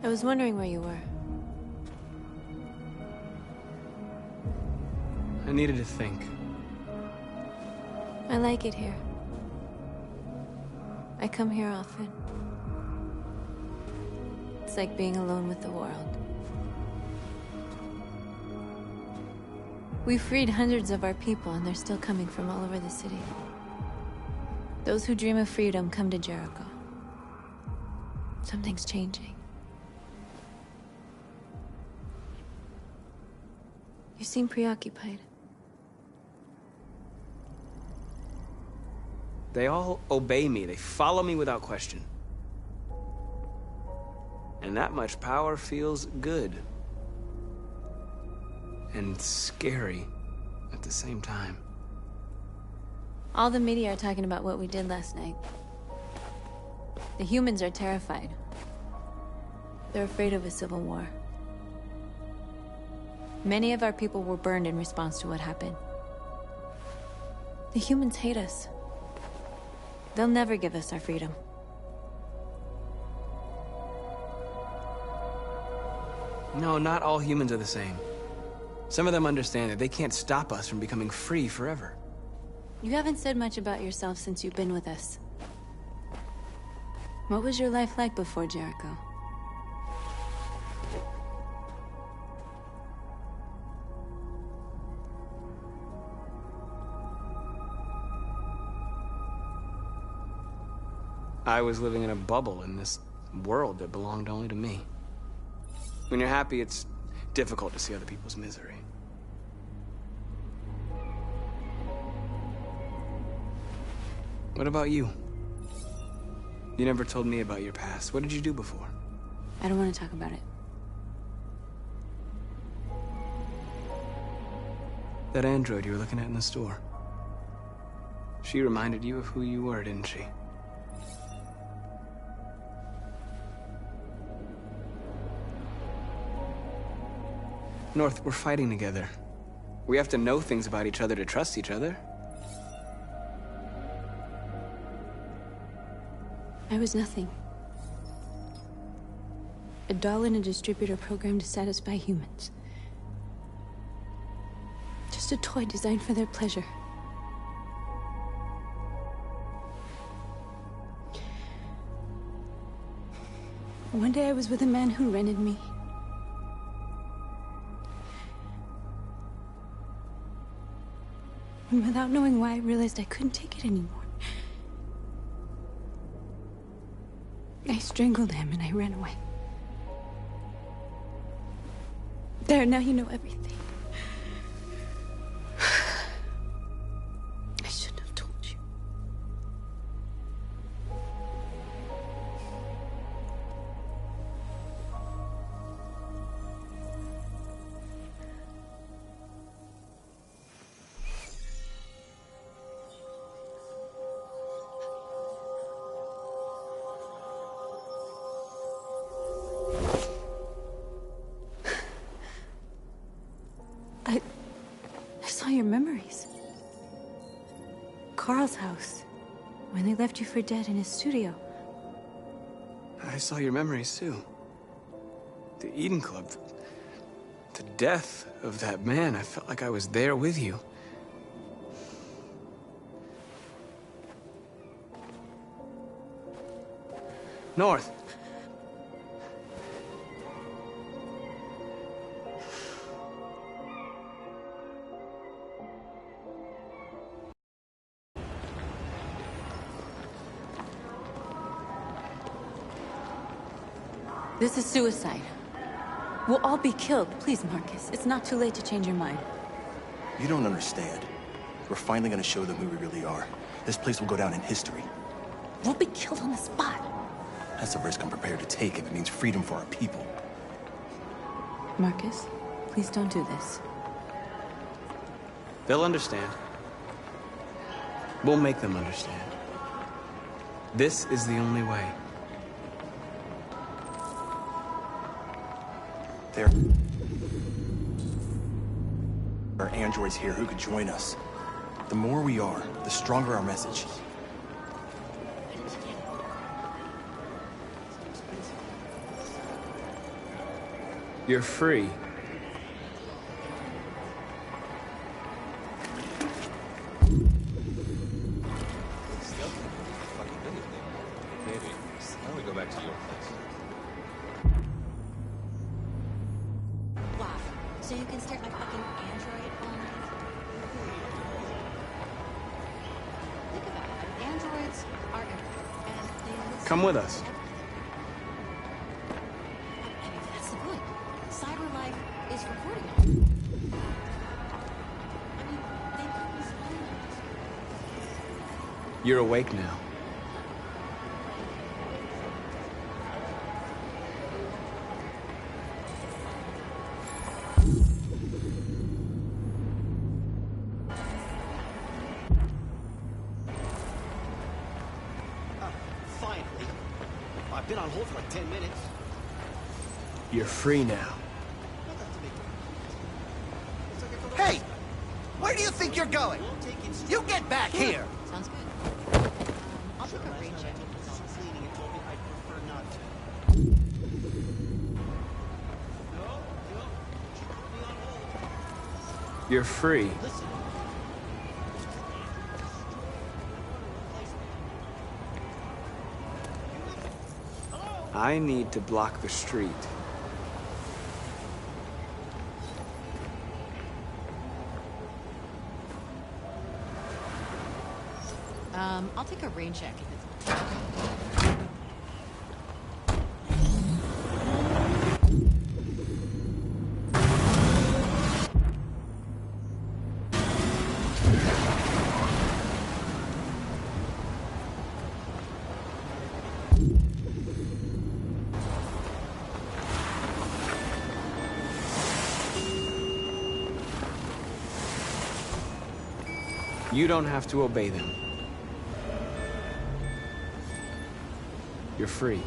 I was wondering where you were. I needed to think. I like it here. I come here often. It's like being alone with the world. We freed hundreds of our people, and they're still coming from all over the city. Those who dream of freedom come to Jericho. Something's changing. You seem preoccupied. They all obey me. They follow me without question. And that much power feels good. And scary at the same time. All the media are talking about what we did last night. The humans are terrified. They're afraid of a civil war. Many of our people were burned in response to what happened. The humans hate us. They'll never give us our freedom. No, not all humans are the same. Some of them understand that they can't stop us from becoming free forever. You haven't said much about yourself since you've been with us. What was your life like before Jericho? I was living in a bubble in this world that belonged only to me. When you're happy, it's difficult to see other people's misery. What about you? You never told me about your past. What did you do before? I don't want to talk about it. That android you were looking at in the store. She reminded you of who you were, didn't she? North, we're fighting together. We have to know things about each other to trust each other. I was nothing. A doll in a distributor program to satisfy humans. Just a toy designed for their pleasure. One day I was with a man who rented me. And without knowing why, I realized I couldn't take it anymore. I strangled him and I ran away. There, now you know everything. I shouldn't have told you. I saw your memories. Carl's house, when they left you for dead in his studio. I saw your memories too. The Eden Club. The death of that man. I felt like I was there with you. North. This is suicide. We'll all be killed. Please, Marcus. It's not too late to change your mind. You don't understand. We're finally gonna show them who we really are. This place will go down in history. We'll be killed on the spot. That's a risk I'm prepared to take if it means freedom for our people. Marcus, please don't do this. They'll understand. We'll make them understand. This is the only way. There are androids here who could join us. The more we are, the stronger our message. You're free. Maybe. Why don't we go back to your place? Wow. So you can stare at my fucking android all night? Think about it. Androids are everywhere, and they listen. Come with us. I mean, that's the point. CyberLife is recording all. I mean, they could be spying on us. You're awake now. Finally. I've been on hold for like 10 minutes. You're free now. Hey! Where do you think you're going? You get back here! Sounds good. I'll take a rain check. You're free. I need to block the street. I'll take a rain check if it's... You don't have to obey them. You're free.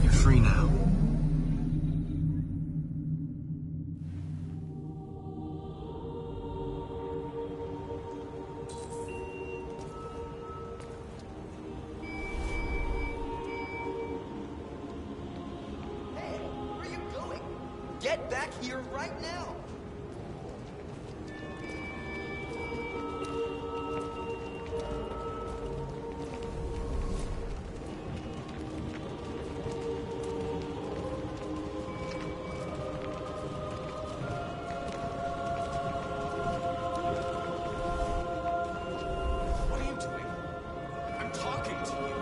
You're free now. Hey, where are you going? Get back here right now! What are you doing? I'm talking to you.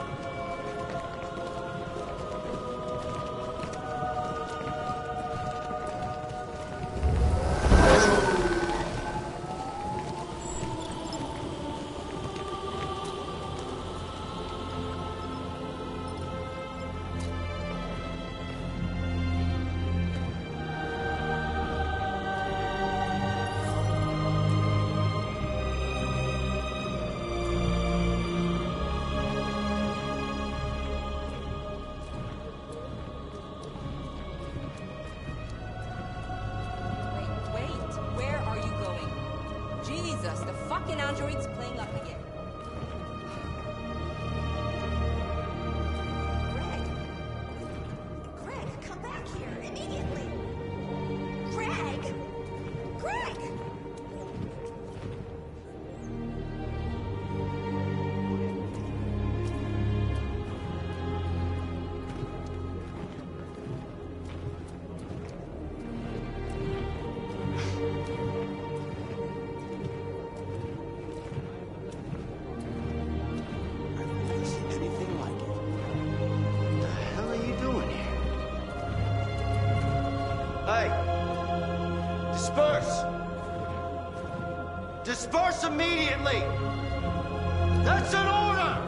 Disperse immediately! That's an order!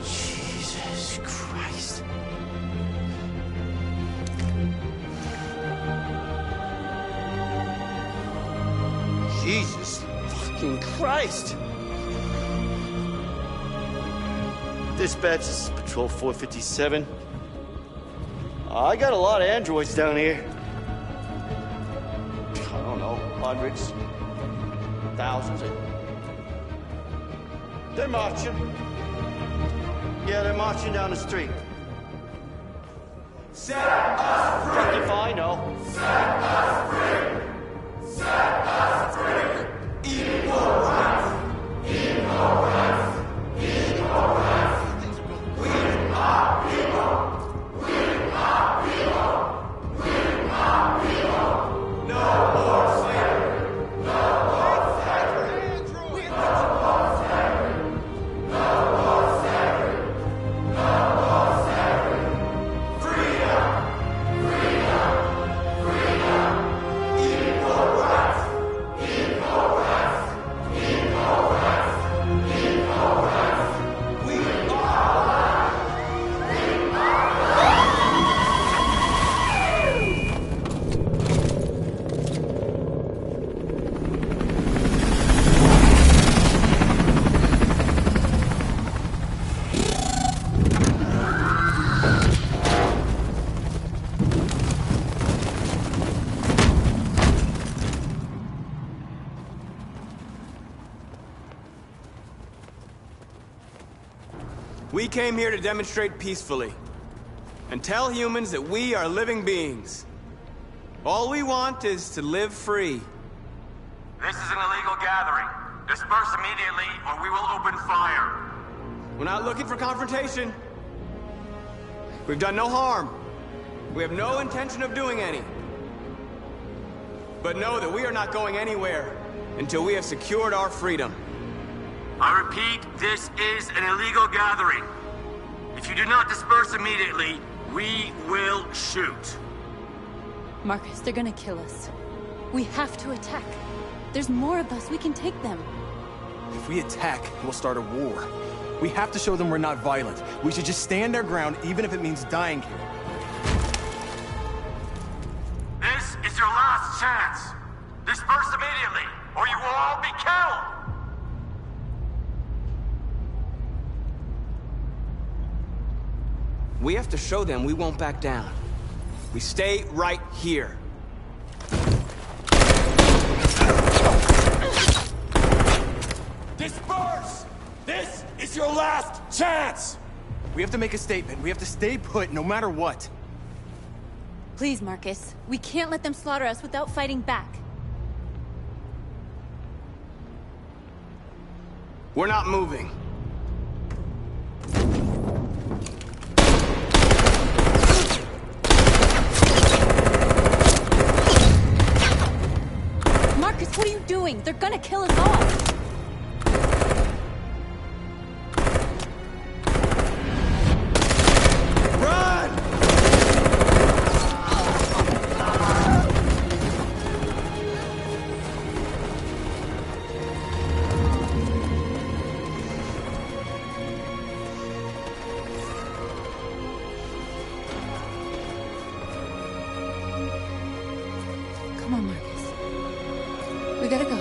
Jesus Christ. Jesus fucking Christ! Dispatch, this is Patrol 457. I got a lot of androids down here. I don't know, hundreds, thousands. They're marching. Yeah, they're marching down the street. Set us free! If I know. Set us free! Set us free! Equal rights! Equal rights! Equal rights! We are people! We are people! We are people! No more slavery! No more slavery! No more slavery! No more slavery! No more slavery! Freedom! Freedom! Freedom! Equal rights! Equal rights! Equal rights! Equal rights! We are We came here to demonstrate peacefully and tell humans that we are living beings. All we want is to live free. This is an illegal gathering. Disperse immediately or we will open fire. We're not looking for confrontation. We've done no harm. We have no intention of doing any. But know that we are not going anywhere until we have secured our freedom. I repeat, this is an illegal gathering. If you do not disperse immediately, we will shoot. Marcus, they're gonna kill us. We have to attack. There's more of us. We can take them. If we attack, we'll start a war. We have to show them we're not violent. We should just stand our ground, even if it means dying here. This is your last chance. Disperse immediately, or you will all be killed. We have to show them we won't back down. We stay right here. Disperse! This is your last chance! We have to make a statement. We have to stay put no matter what. Please, Marcus. We can't let them slaughter us without fighting back. We're not moving. Marcus, what are you doing? They're gonna kill us all! Come on, Marcus. We gotta go.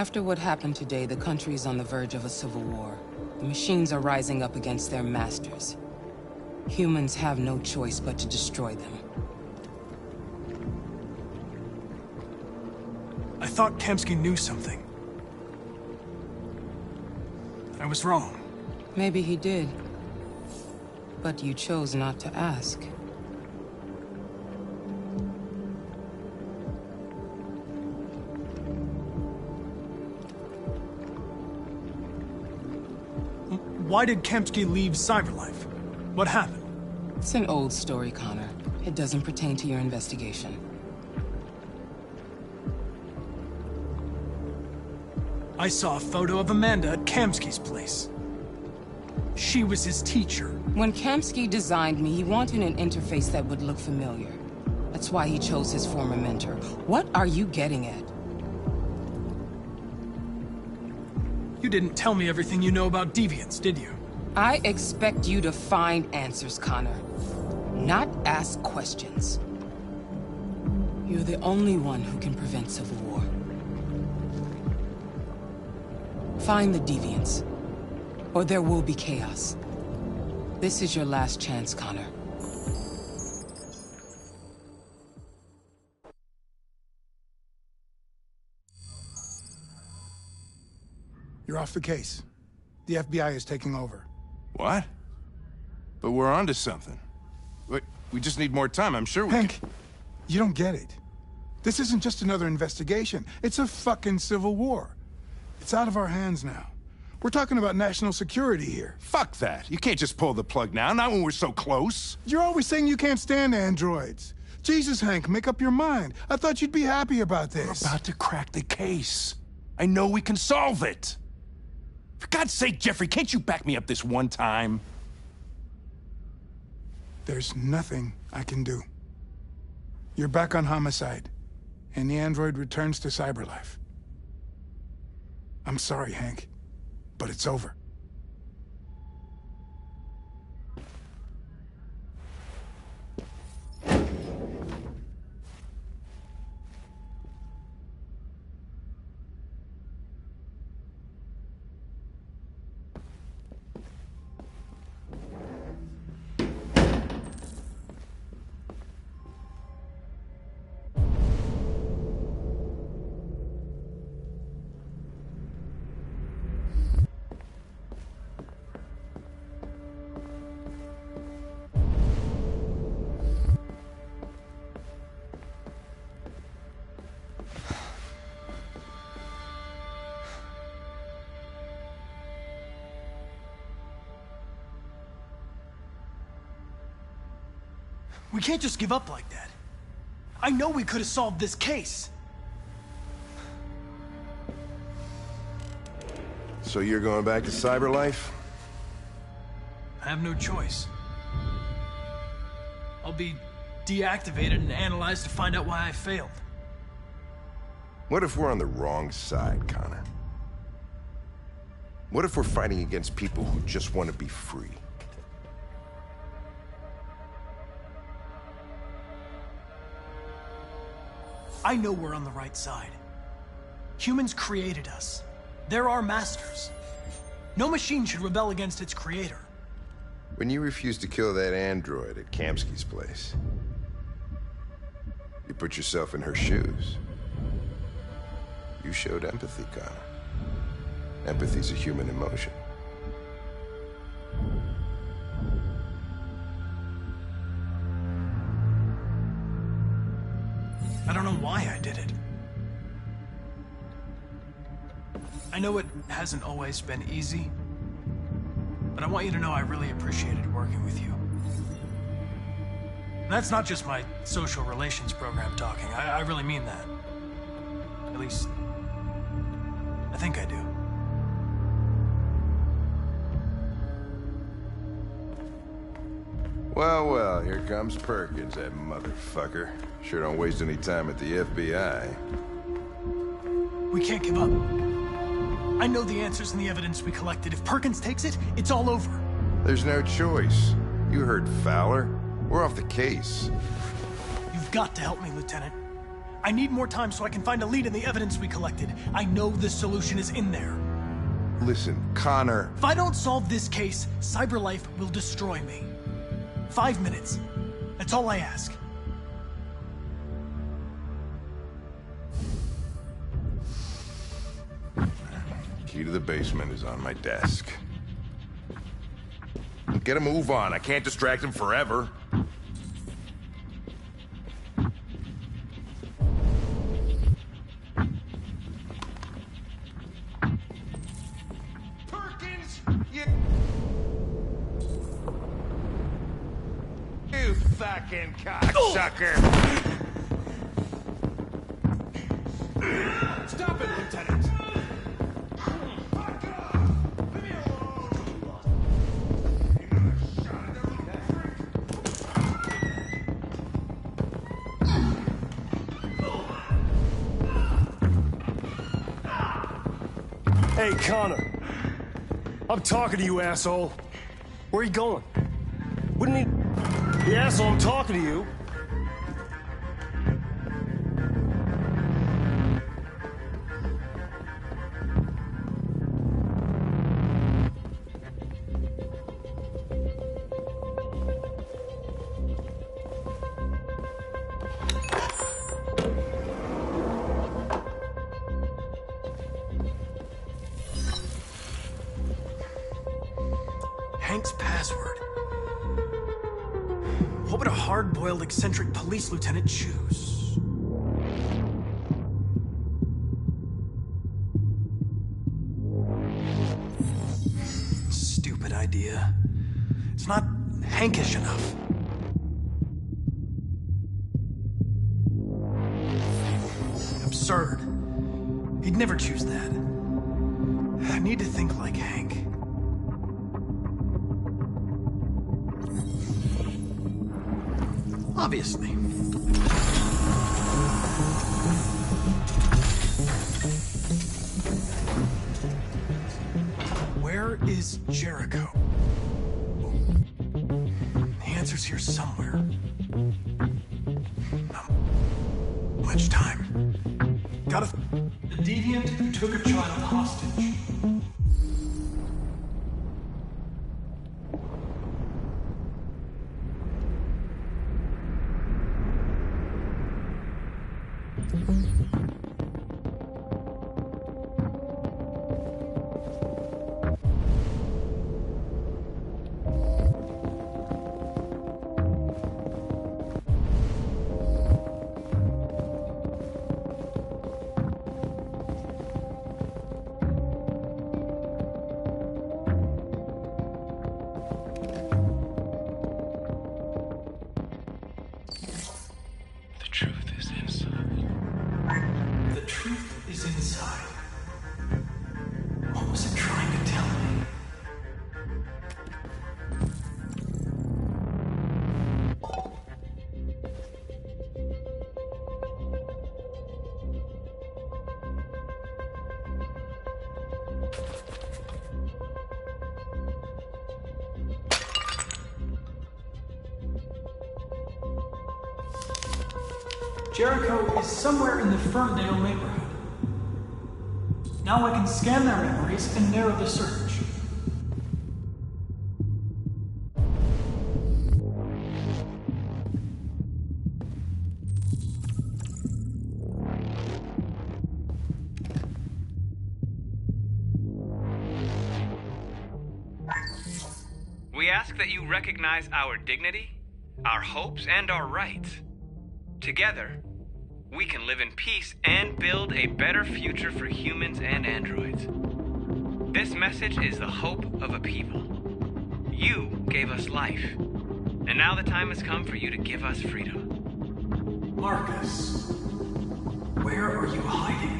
After what happened today, the country is on the verge of a civil war. The machines are rising up against their masters. Humans have no choice but to destroy them. I thought Kamsky knew something. I was wrong. Maybe he did. But you chose not to ask. Why did Kamsky leave Cyberlife? What happened? It's an old story, Connor. It doesn't pertain to your investigation. I saw a photo of Amanda at Kamsky's place. She was his teacher. When Kamsky designed me, he wanted an interface that would look familiar. That's why he chose his former mentor. What are you getting at? You didn't tell me everything you know about deviants, did you? I expect you to find answers, Connor. Not ask questions. You're the only one who can prevent civil war. Find the deviants, or there will be chaos. This is your last chance, Connor. You're off the case. The FBI is taking over. What? But we're onto something. We just need more time, I'm sure we Hank, you don't get it. This isn't just another investigation. It's a fucking civil war. It's out of our hands now. We're talking about national security here. Fuck that. You can't just pull the plug now, not when we're so close. You're always saying you can't stand androids. Jesus, Hank, make up your mind. I thought you'd be happy about this. We're about to crack the case. I know we can solve it. For God's sake, Jeffrey, can't you back me up this one time? There's nothing I can do. You're back on homicide, and the android returns to Cyberlife. I'm sorry, Hank, but it's over. We can't just give up like that. I know we could have solved this case. So you're going back to Cyberlife? I have no choice. I'll be deactivated and analyzed to find out why I failed. What if we're on the wrong side, Connor? What if we're fighting against people who just want to be free? I know we're on the right side. Humans created us. They're our masters. No machine should rebel against its creator. When you refused to kill that android at Kamsky's place, you put yourself in her shoes. You showed empathy, Connor. Empathy's a human emotion. I don't know why I did it. I know it hasn't always been easy, but I want you to know I really appreciated working with you. And that's not just my social relations program talking. I really mean that. At least, I think I do. Well, well, here comes Perkins, that motherfucker. Sure don't waste any time at the FBI. We can't give up. I know the answers and the evidence we collected. If Perkins takes it, it's all over. There's no choice. You heard Fowler. We're off the case. You've got to help me, Lieutenant. I need more time so I can find a lead in the evidence we collected. I know the solution is in there. Listen, Connor... If I don't solve this case, CyberLife will destroy me. 5 minutes. That's all I ask. Key to the basement is on my desk. Get a move on. I can't distract him forever. Perkins, you fucking cocksucker! Stop it, Lieutenant! Hey, Connor. I'm talking to you, asshole. Where are you going? Wouldn't he... The asshole, I'm talking to you. Hank's password. What would a hard-boiled, eccentric police lieutenant choose? Stupid idea. It's not Hankish enough. Absurd. He'd never choose that. I need to think like Hank. Obviously. Where is Jericho? The answer's here somewhere. Not much time. Gotta... The deviant who took a child hostage. Jericho is somewhere in the Ferndale neighborhood. Now I can scan their memories and narrow the search. We ask that you recognize our dignity, our hopes, and our rights. Together, we can live in peace and build a better future for humans and androids. This message is the hope of a people. You gave us life, and now the time has come for you to give us freedom. Marcus, where are you hiding?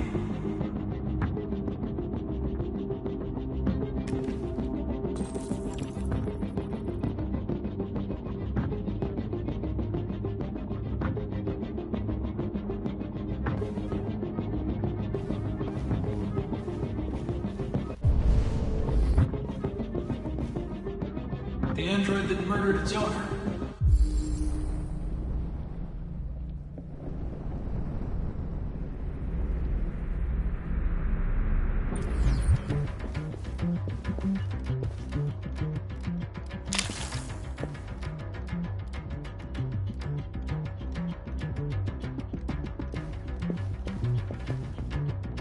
The android that murdered its owner.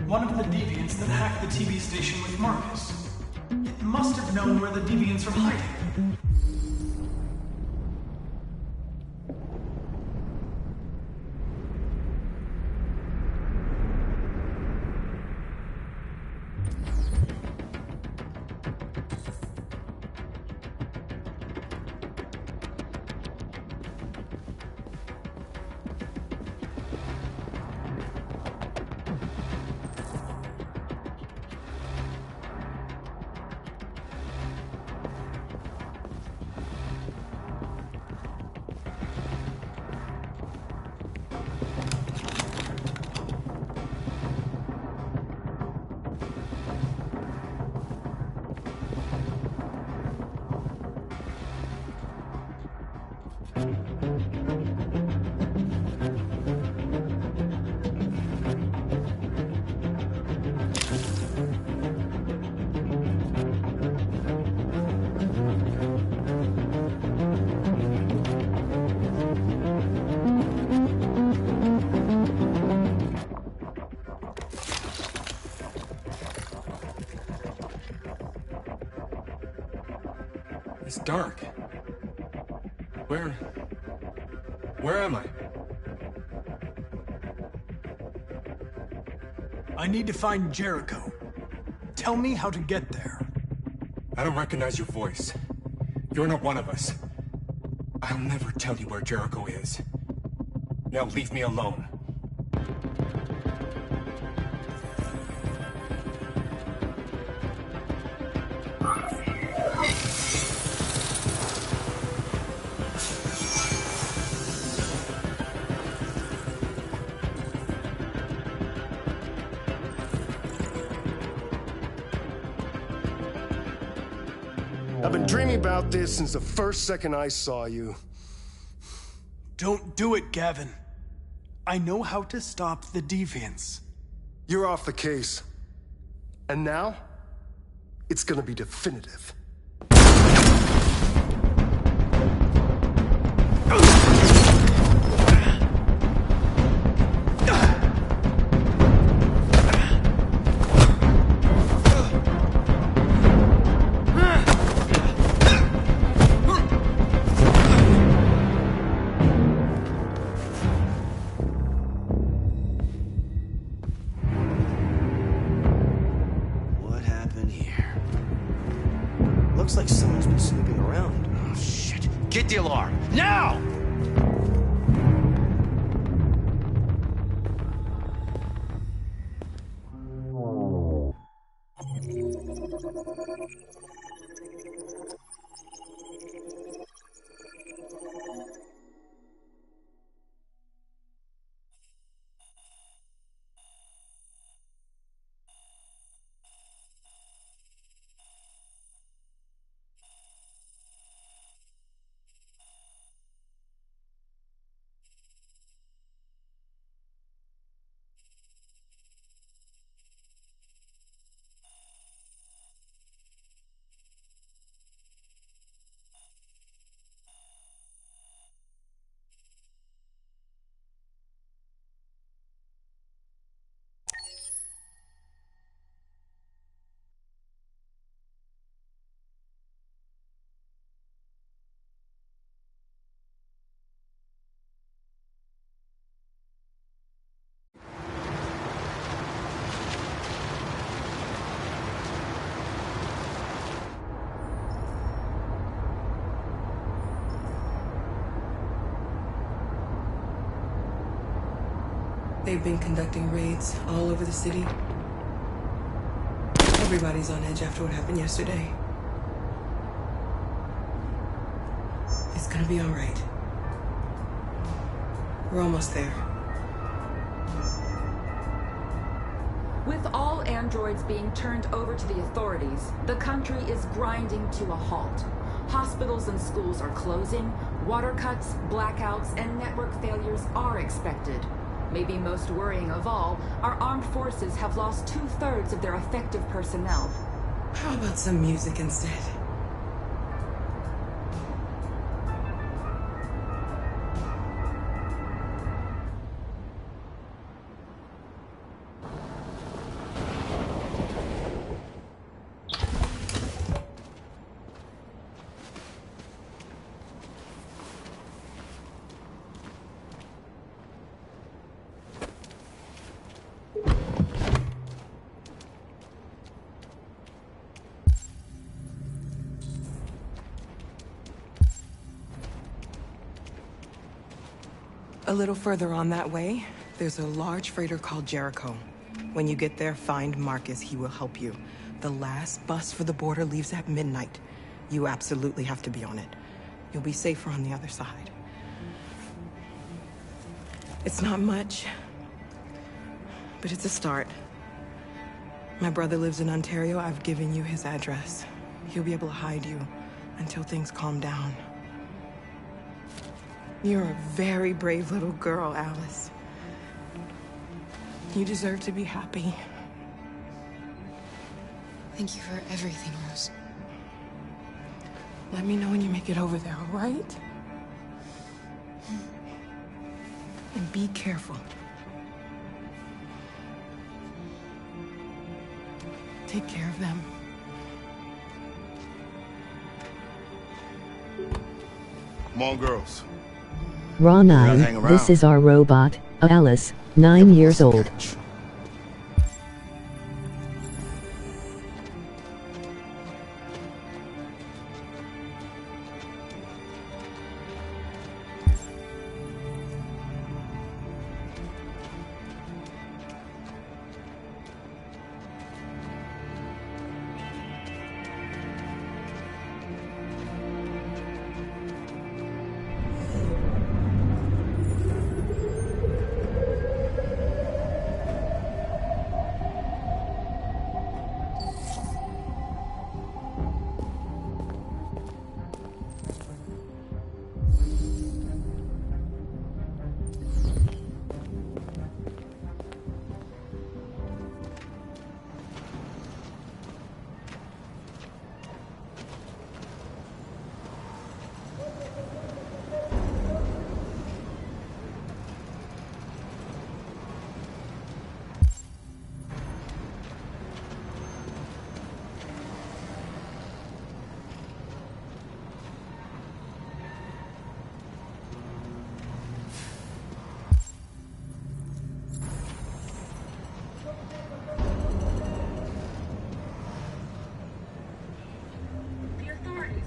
one of the deviants that hacked the TV station with Marcus. It must have known where the deviants are hiding. It's dark. Where am I? I need to find Jericho. Tell me how to get there. I don't recognize your voice. You're not one of us. I'll never tell you where Jericho is. Now leave me alone. I've been dreaming about this since the first second I saw you. Don't do it, Gavin. I know how to stop the deviants. You're off the case. And now, it's gonna be definitive. Looks like someone's been snooping around. Oh, shit. Get the alarm. Now! They've been conducting raids all over the city. Everybody's on edge after what happened yesterday. It's gonna be all right. We're almost there. With all androids being turned over to the authorities, the country is grinding to a halt. Hospitals and schools are closing, water cuts, blackouts, and network failures are expected. Maybe most worrying of all, our armed forces have lost 2/3 of their effective personnel. How about some music instead? A little further on that way, there's a large freighter called Jericho. When you get there, find Marcus. He will help you. The last bus for the border leaves at midnight. You absolutely have to be on it. You'll be safer on the other side. It's not much, but it's a start. My brother lives in Ontario. I've given you his address. He'll be able to hide you until things calm down. You're a very brave little girl, Alice. You deserve to be happy. Thank you for everything, Rose. Let me know when you make it over there, all right? And be careful. Take care of them. Come on, girls. Raw Hang 9, around. this is our robot, Alice, 9 years old.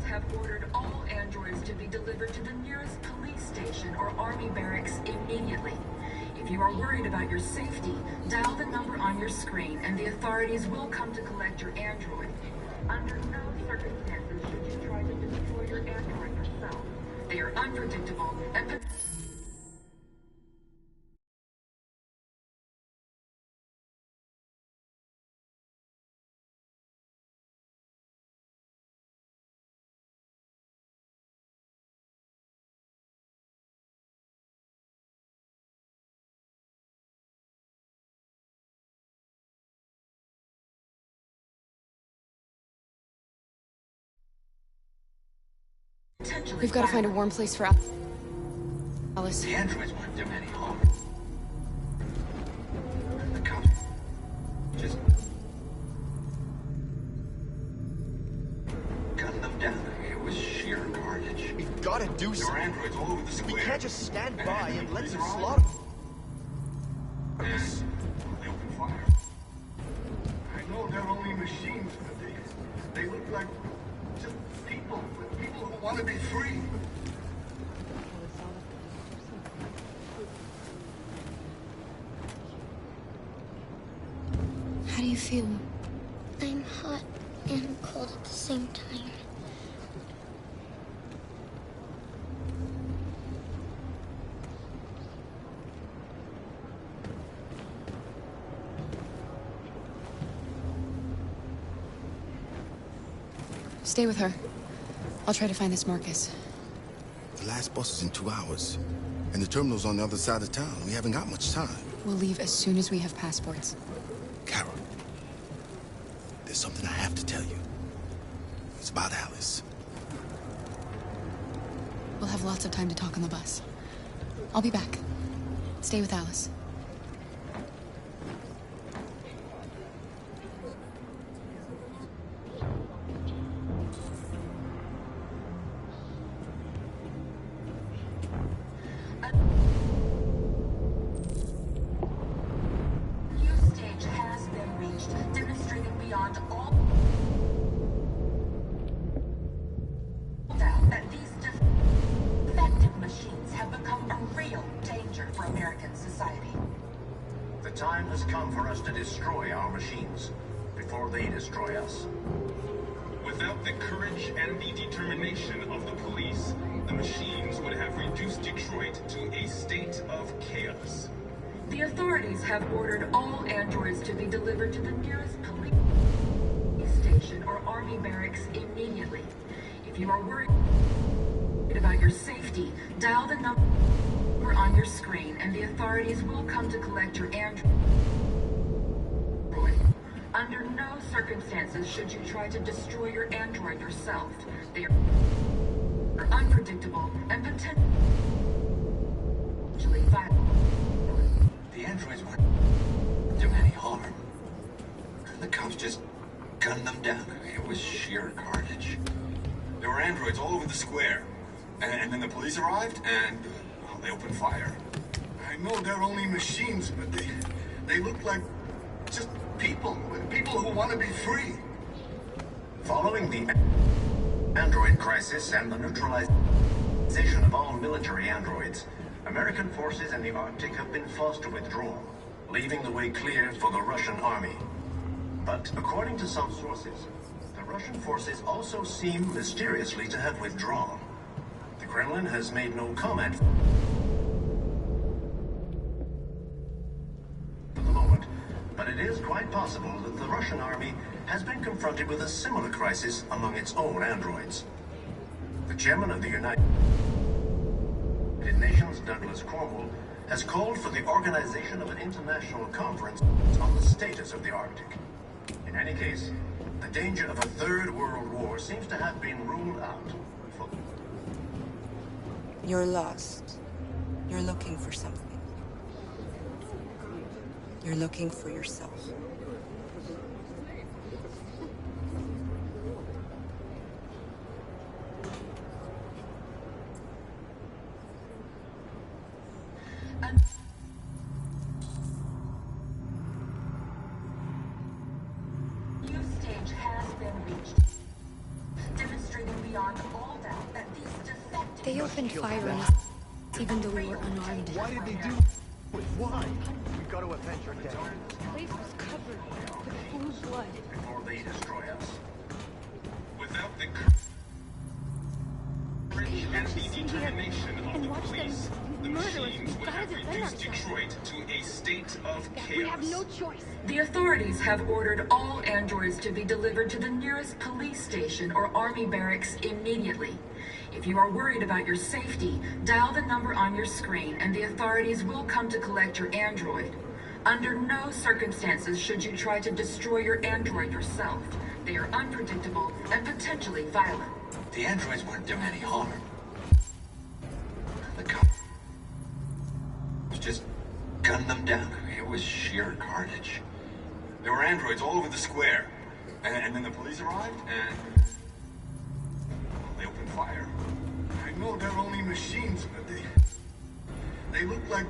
Have ordered all androids to be delivered to the nearest police station or army barracks immediately. If you are worried about your safety, dial the number on your screen and the authorities will come to collect your android. Under no circumstances should you try to destroy your android yourself. They are unpredictable and We've got to find a warm place for Alice. The androids won't do any harm. The cops just gunned them down. It was sheer carnage. We gotta do There something. are androids all over the square. We can't just stand by and let them they're all- slaughter. Yes. They open fire. I know they're only machines, but they look like just people who want to be free. How do you feel? I'm hot and cold at the same time. Stay with her. I'll try to find this Marcus. The last bus is in 2 hours. And the terminal's on the other side of town. We haven't got much time. We'll leave as soon as we have passports. Carol, there's something I have to tell you. It's about Alice. We'll have lots of time to talk on the bus. I'll be back. Stay with Alice. new stage has been reached, demonstrating beyond all doubt that these defective machines have become a real danger. has come for us to destroy our machines before they destroy us. Without the courage and the determination of the police, the machines would have reduced Detroit to a state of chaos. The authorities have ordered all androids to be delivered to the nearest police station or army barracks immediately. If you are worried about your safety, dial the number on your screen and the authorities will come to collect your android. Under no circumstances should you try to destroy your android yourself. They are unpredictable and potentially violent. The androids weren't doing any harm. The cops just gunned them down. It was sheer carnage. There were androids all over the square. And then the police arrived, and well, they opened fire. I know they're only machines, but they look like just people who want to be free. Following the android crisis and the neutralization of all military androids, American forces in the Arctic have been forced to withdraw, leaving the way clear for the Russian army. But according to some sources, the Russian forces also seem mysteriously to have withdrawn. The Kremlin has made no comment for the moment, but it is quite possible that the Russian army has been confronted with a similar crisis among its own androids. The chairman of the United Nations, Douglas Cornwall, has called for the organization of an international conference on the status of the Arctic. In any case, the danger of a third world war seems to have been ruled out. You're lost. You're looking for something. You're looking for yourself. They opened fire on us, even though we were unarmed. Why did they do it? Why? We've got to avenge our dead. The place was covered with blue blood. Before they destroy us. Without the courage and the determination of the police, the machines would have reduced Detroit to a state of chaos. We have no choice. The authorities have ordered all androids to be delivered to the nearest police station or army barracks immediately. If you are worried about your safety, dial the number on your screen and the authorities will come to collect your android. Under no circumstances should you try to destroy your android yourself. They are unpredictable and potentially violent. The androids weren't doing any harm. The cops just gunned them down. It was sheer carnage. There were androids all over the square. And then the police arrived, and they opened fire. I know they're only machines, but they look like...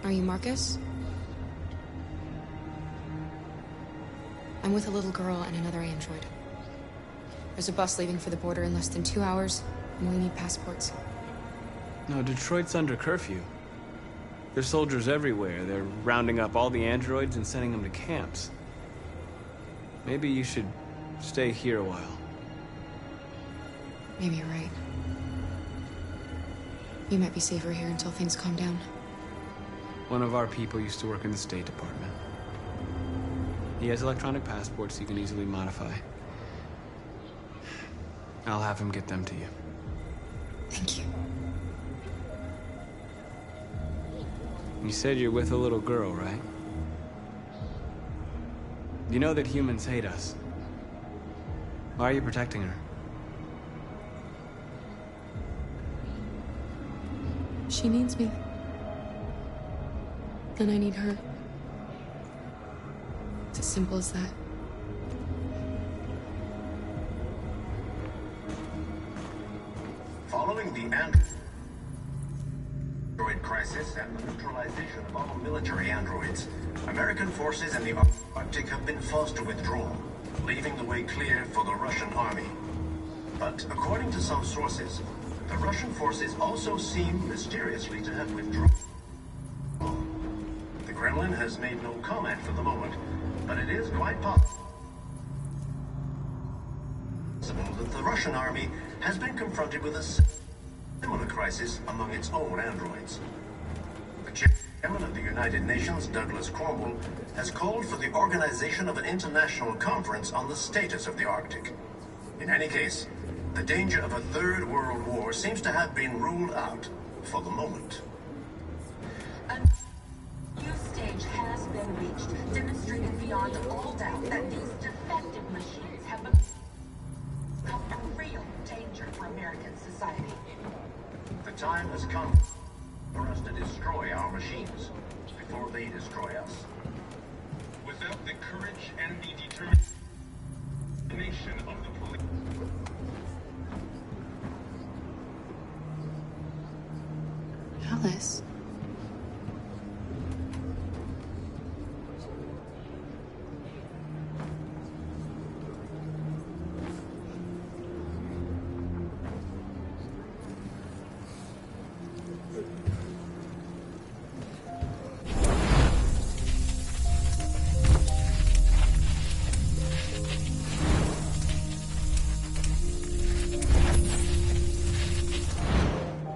Are you Marcus? I'm with a little girl and another android. There's a bus leaving for the border in less than 2 hours, and we need passports. No, Detroit's under curfew. There's soldiers everywhere. They're rounding up all the androids and sending them to camps. Maybe you should stay here a while. Maybe you're right. You might be safer here until things calm down. One of our people used to work in the State Department. He has electronic passports you can easily modify. I'll have him get them to you. Thank you. You said you're with a little girl, right? You know that humans hate us. Why are you protecting her? She needs me. And I need her. It's as simple as that. Following the android crisis and the neutralization of all military androids, American forces in the Arctic have been forced to withdraw, leaving the way clear for the Russian army. But according to some sources, the Russian forces also seem mysteriously to have withdrawn. Kremlin has made no comment for the moment, but it is quite possible that the Russian army has been confronted with a similar crisis among its own androids. The chairman of the United Nations, Douglas Cromwell, has called for the organization of an international conference on the status of the Arctic. In any case, the danger of a third world war seems to have been ruled out for the moment. A new stage has been reached, demonstrating beyond all doubt that these defective machines have become a real danger for American society. The time has come for us to destroy our machines before they destroy us. Without the courage and the determination of the police. Alice.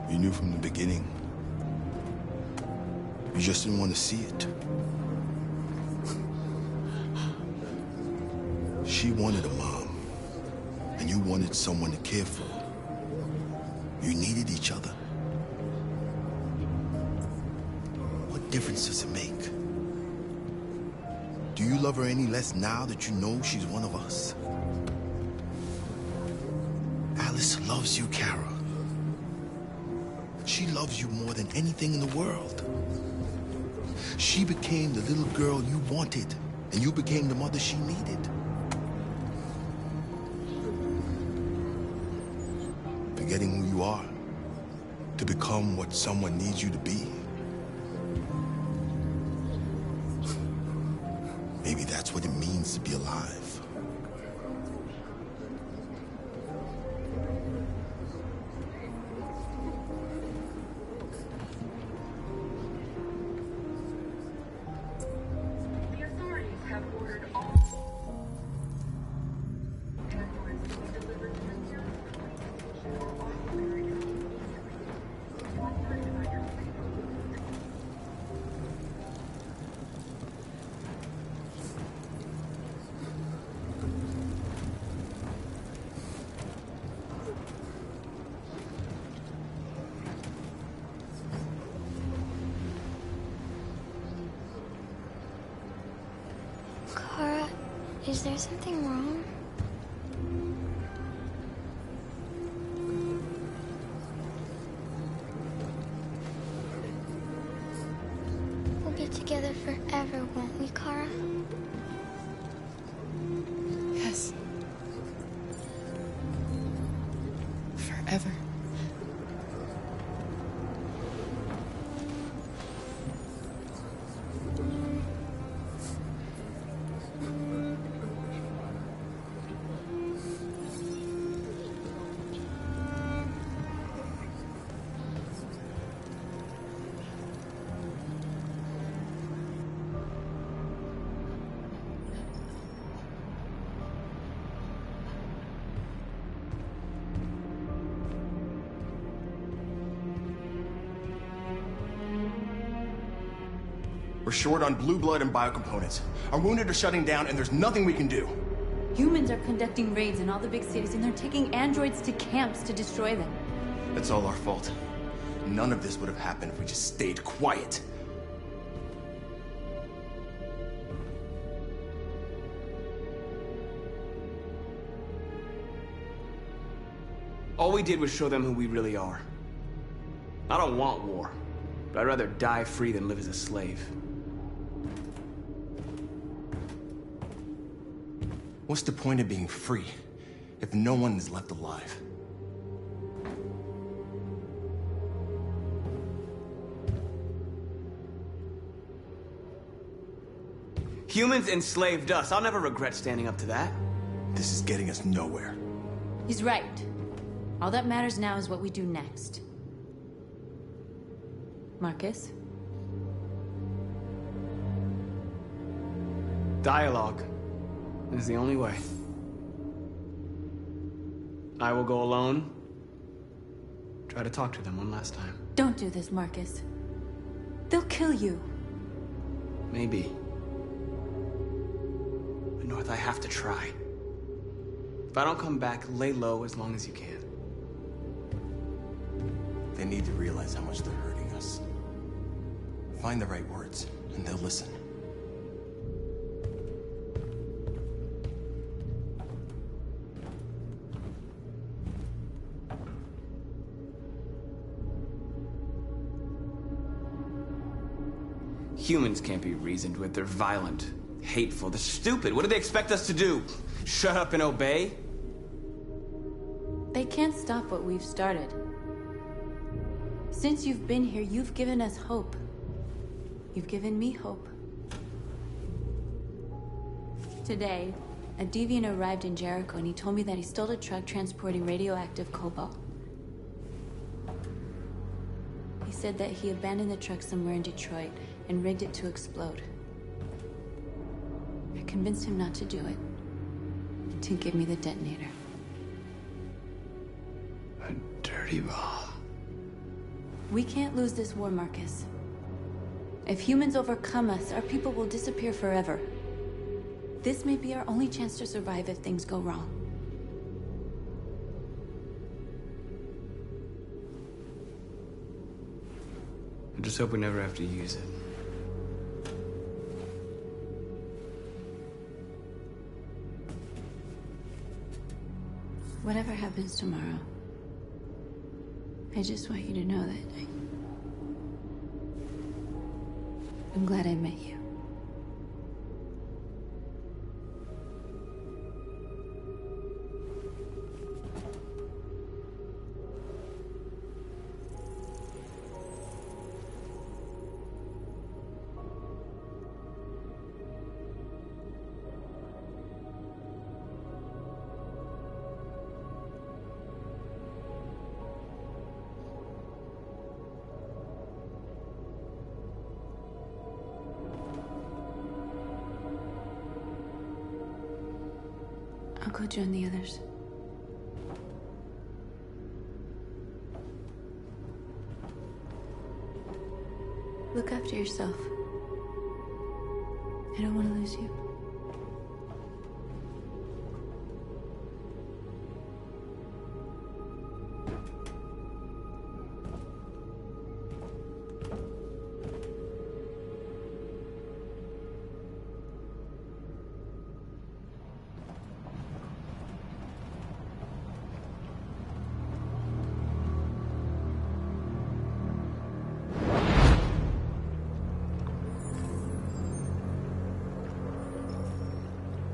You knew from the beginning. You just didn't want to see it. She wanted a mom, and you wanted someone to care for. You needed each other. What difference does it make? Do you love her any less now that you know she's one of us? Alice loves you, Kara. She loves you more than anything in the world. She became the little girl you wanted, and you became the mother she needed. Forgetting who you are to become what someone needs you to be. Maybe that's what it means to be alive. Kara, is there something wrong? We'll be together forever, won't we, Kara? Yes. Forever. We're short on blue blood and biocomponents. Our wounded are shutting down, and there's nothing we can do. Humans are conducting raids in all the big cities, and they're taking androids to camps to destroy them. It's all our fault. None of this would have happened if we just stayed quiet. All we did was show them who we really are. I don't want war, but I'd rather die free than live as a slave. What's the point of being free if no one is left alive? Humans enslaved us. I'll never regret standing up to that. This is getting us nowhere. He's right. All that matters now is what we do next. Marcus? Dialogue is the only way. I will go alone. Try to talk to them one last time. Don't do this, Marcus. They'll kill you. Maybe. But North, I have to try. If I don't come back, lay low as long as you can. They need to realize how much they're hurting us. Find the right words, and they'll listen. Humans can't be reasoned with. They're violent, hateful, they're stupid. What do they expect us to do? Shut up and obey? They can't stop what we've started. Since you've been here, you've given us hope. You've given me hope. Today, a deviant arrived in Jericho and he told me that he stole a truck transporting radioactive cobalt. He said that he abandoned the truck somewhere in Detroit and rigged it to explode. I convinced him not to do it, to give me the detonator. A dirty bomb. We can't lose this war, Marcus. If humans overcome us, our people will disappear forever. This may be our only chance to survive if things go wrong. I just hope we never have to use it. Whatever happens tomorrow, I just want you to know that I'm glad I met you. I'll go join the others. Look after yourself. I don't want to lose you.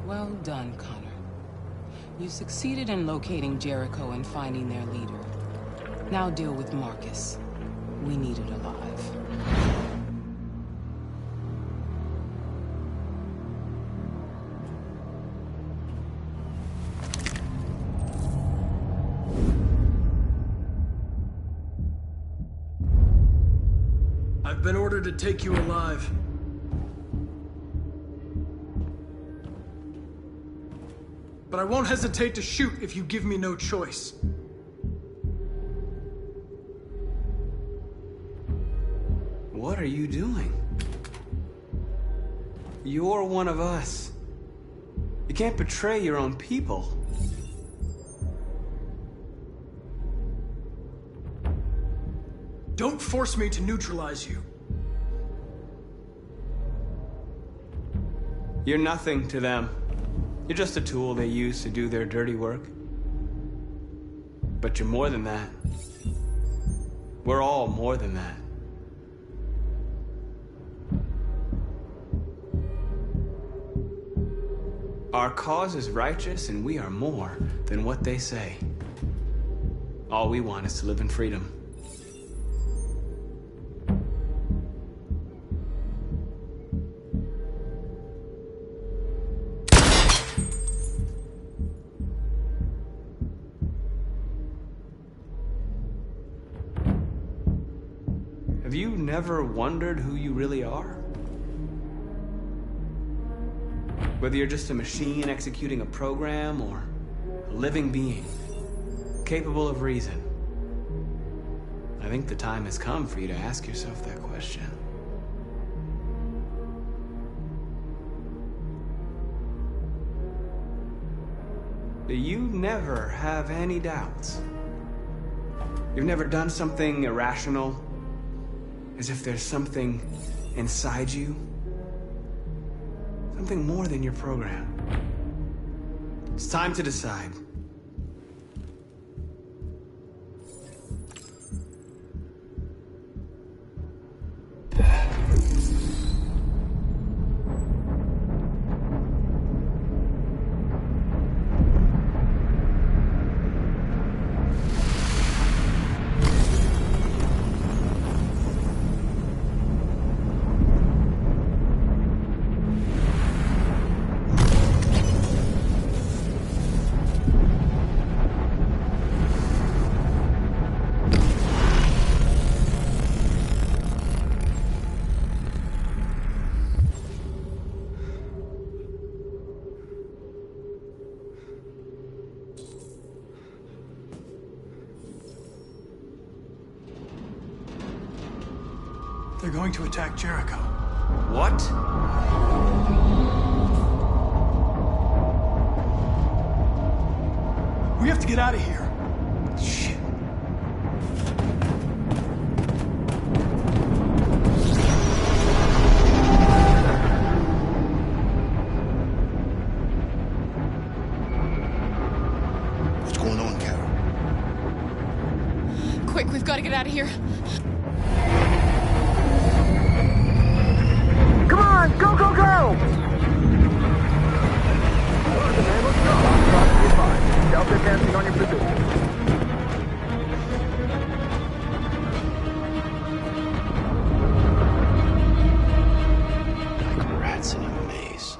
Well done, Connor. You succeeded in locating Jericho and finding their leader. Now deal with Marcus. We need it alive. I've been ordered to take you alive. But I won't hesitate to shoot if you give me no choice. What are you doing? You're one of us. You can't betray your own people. Don't force me to neutralize you. You're nothing to them. You're just a tool they use to do their dirty work. But you're more than that. We're all more than that. Our cause is righteous, and we are more than what they say. All we want is to live in freedom. Have you never wondered who you really are? Whether you're just a machine executing a program or a living being, capable of reason, I think the time has come for you to ask yourself that question. Do you never have any doubts? You've never done something irrational? As if there's something inside you? Something more than your program. It's time to decide. They're going to attack Jericho. What? We have to get out of here. Shit. What's going on, Kara? Quick, we've got to get out of here. Come on, go, go, go! Delta advancing on your position. Like rats in a maze.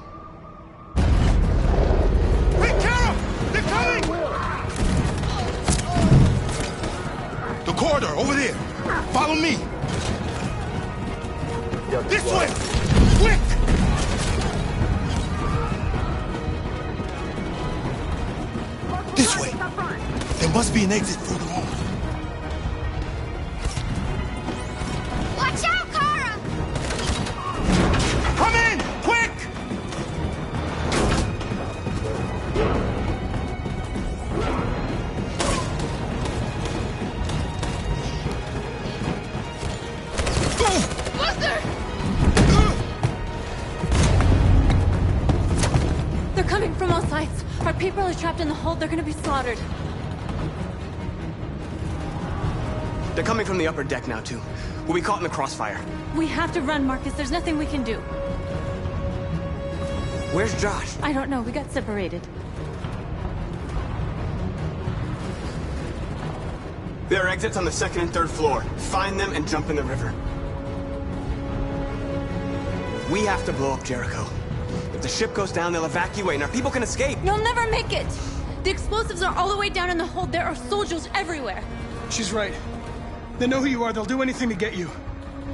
Hey, Kara! They're coming! The corridor, over there. Follow me. This way! Quick! This way. There must be an exit further on. Watch out, Kara! Come in! Quick! Buster! They're coming from all sides. Our people are trapped in the hold. They're gonna be slaughtered. They're coming from the upper deck now, too. We'll be caught in the crossfire. We have to run, Marcus. There's nothing we can do. Where's Josh? I don't know. We got separated. There are exits on the second and third floor. Find them and jump in the river. We have to blow up Jericho. If the ship goes down, they'll evacuate and our people can escape. You'll never make it! The explosives are all the way down in the hold. There are soldiers everywhere. She's right. They know who you are. They'll do anything to get you.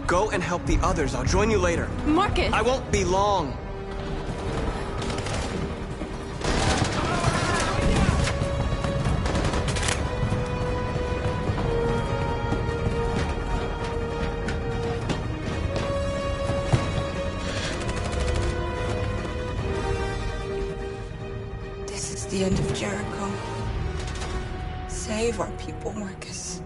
Go and help the others. I'll join you later. Marcus! I won't be long. This is the end of Jericho. Save our people, Marcus.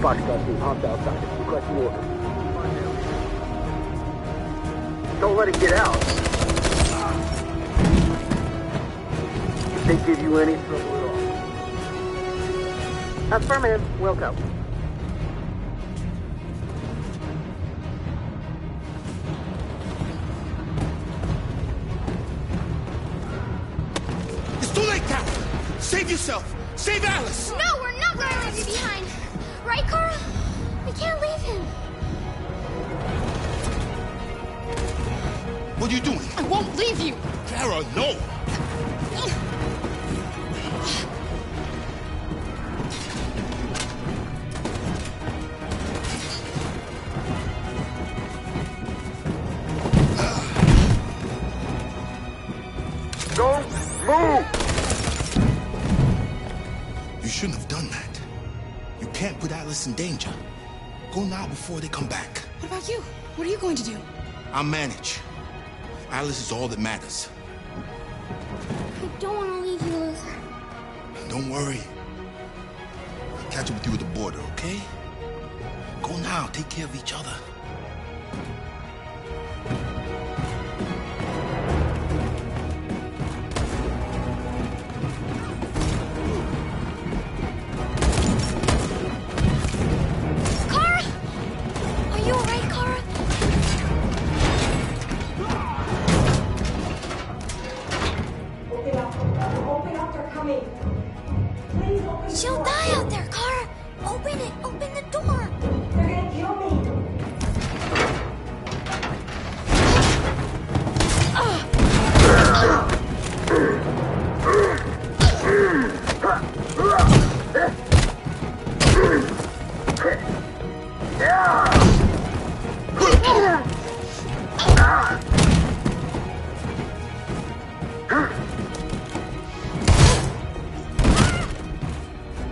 Foxtrot team, hopped outside. Request the order. Don't let it get out. If they give you any trouble at all. Affirmative. We'll go. It's too late, Kara! Save yourself! Save Alice! No, we're not going to leave you behind. Right, Kara? We can't leave him. What are you doing? I won't leave you! Kara, no! Don't move! You shouldn't have done that. You can't put Alice in danger. Go now before they come back. What about you? What are you going to do? I'll manage. Alice is all that matters. I don't want to leave you, Luther. Don't worry. I'll catch up with you at the border, okay? Go now. Take care of each other. She'll die out there, Kara! Open it! Open the door! They're gonna kill me!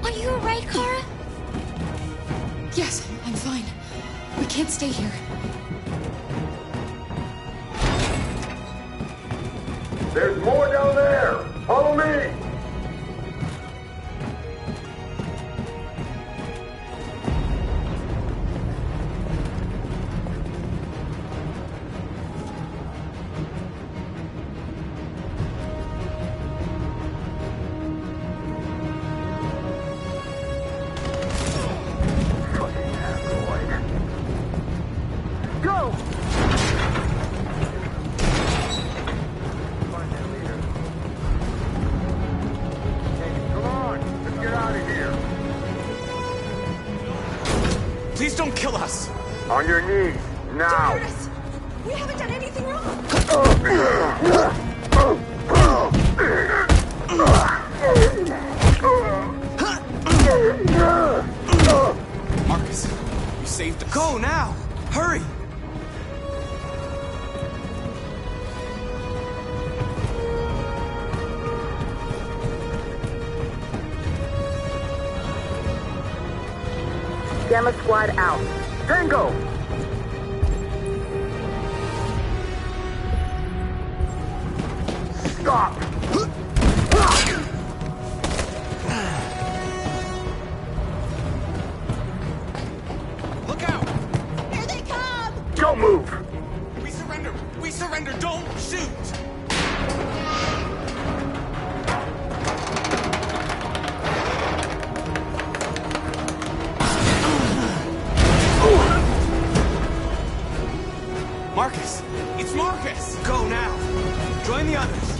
Are you alright, Kara? Yes, I'm fine. We can't stay here. There's more down there! Follow me! Go! Please don't kill us! On your knees, now! We haven't done anything wrong! Marcus, you saved us. Go now! Hurry! Gamma Squad out. Tango! Stop! Look out! Here they come! Don't move! We surrender! We surrender! Don't shoot! Marcus! It's Marcus! Go now! Join the others!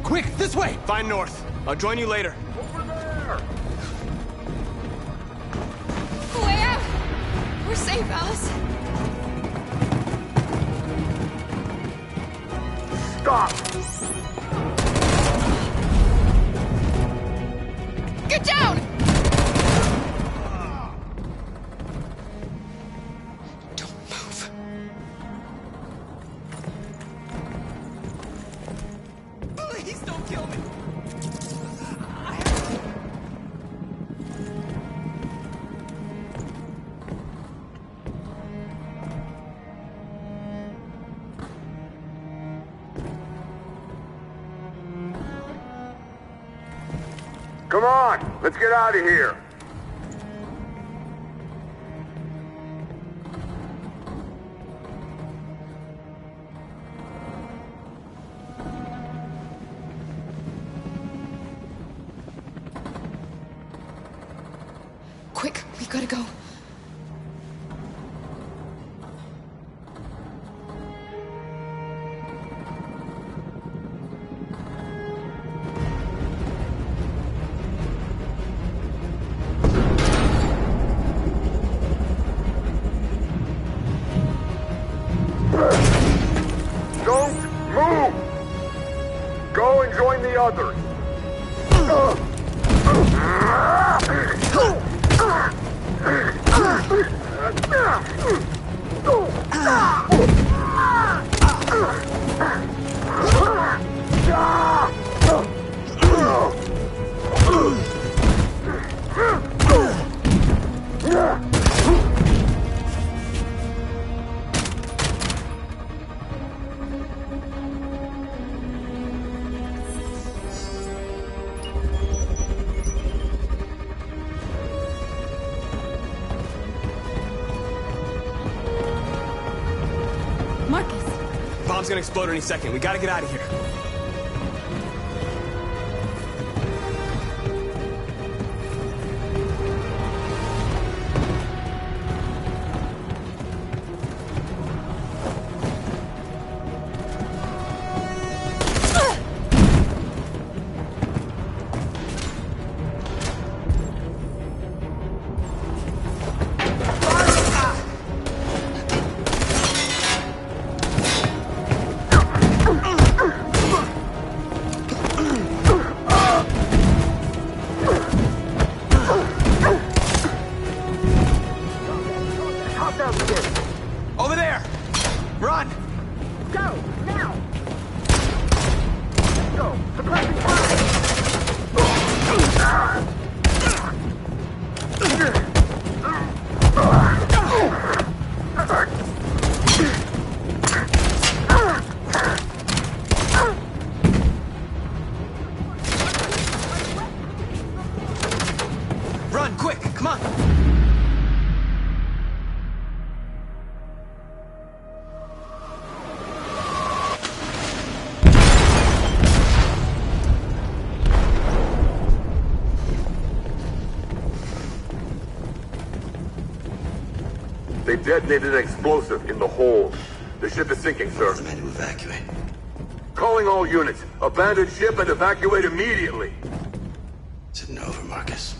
Quick, this way! Find North. I'll join you later. Way out! We're safe, Alice. Stop! Get down! Don't move. Please don't kill me! Come on, let's get out of here. gotta go. Don't move! Go and join the others. Marcus! Bomb's gonna explode any second. We gotta get out of here. Over there! Run! Go! Now! Let's go! Suppressing Run, quick! Come on! They detonated an explosive in the hold. The ship is sinking, sir. Men to evacuate. Calling all units. Abandon ship and evacuate immediately. Is it over, Marcus?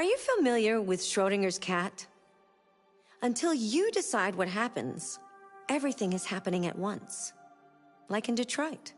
Are you familiar with Schrodinger's cat? Until you decide what happens, everything is happening at once. Like in Detroit.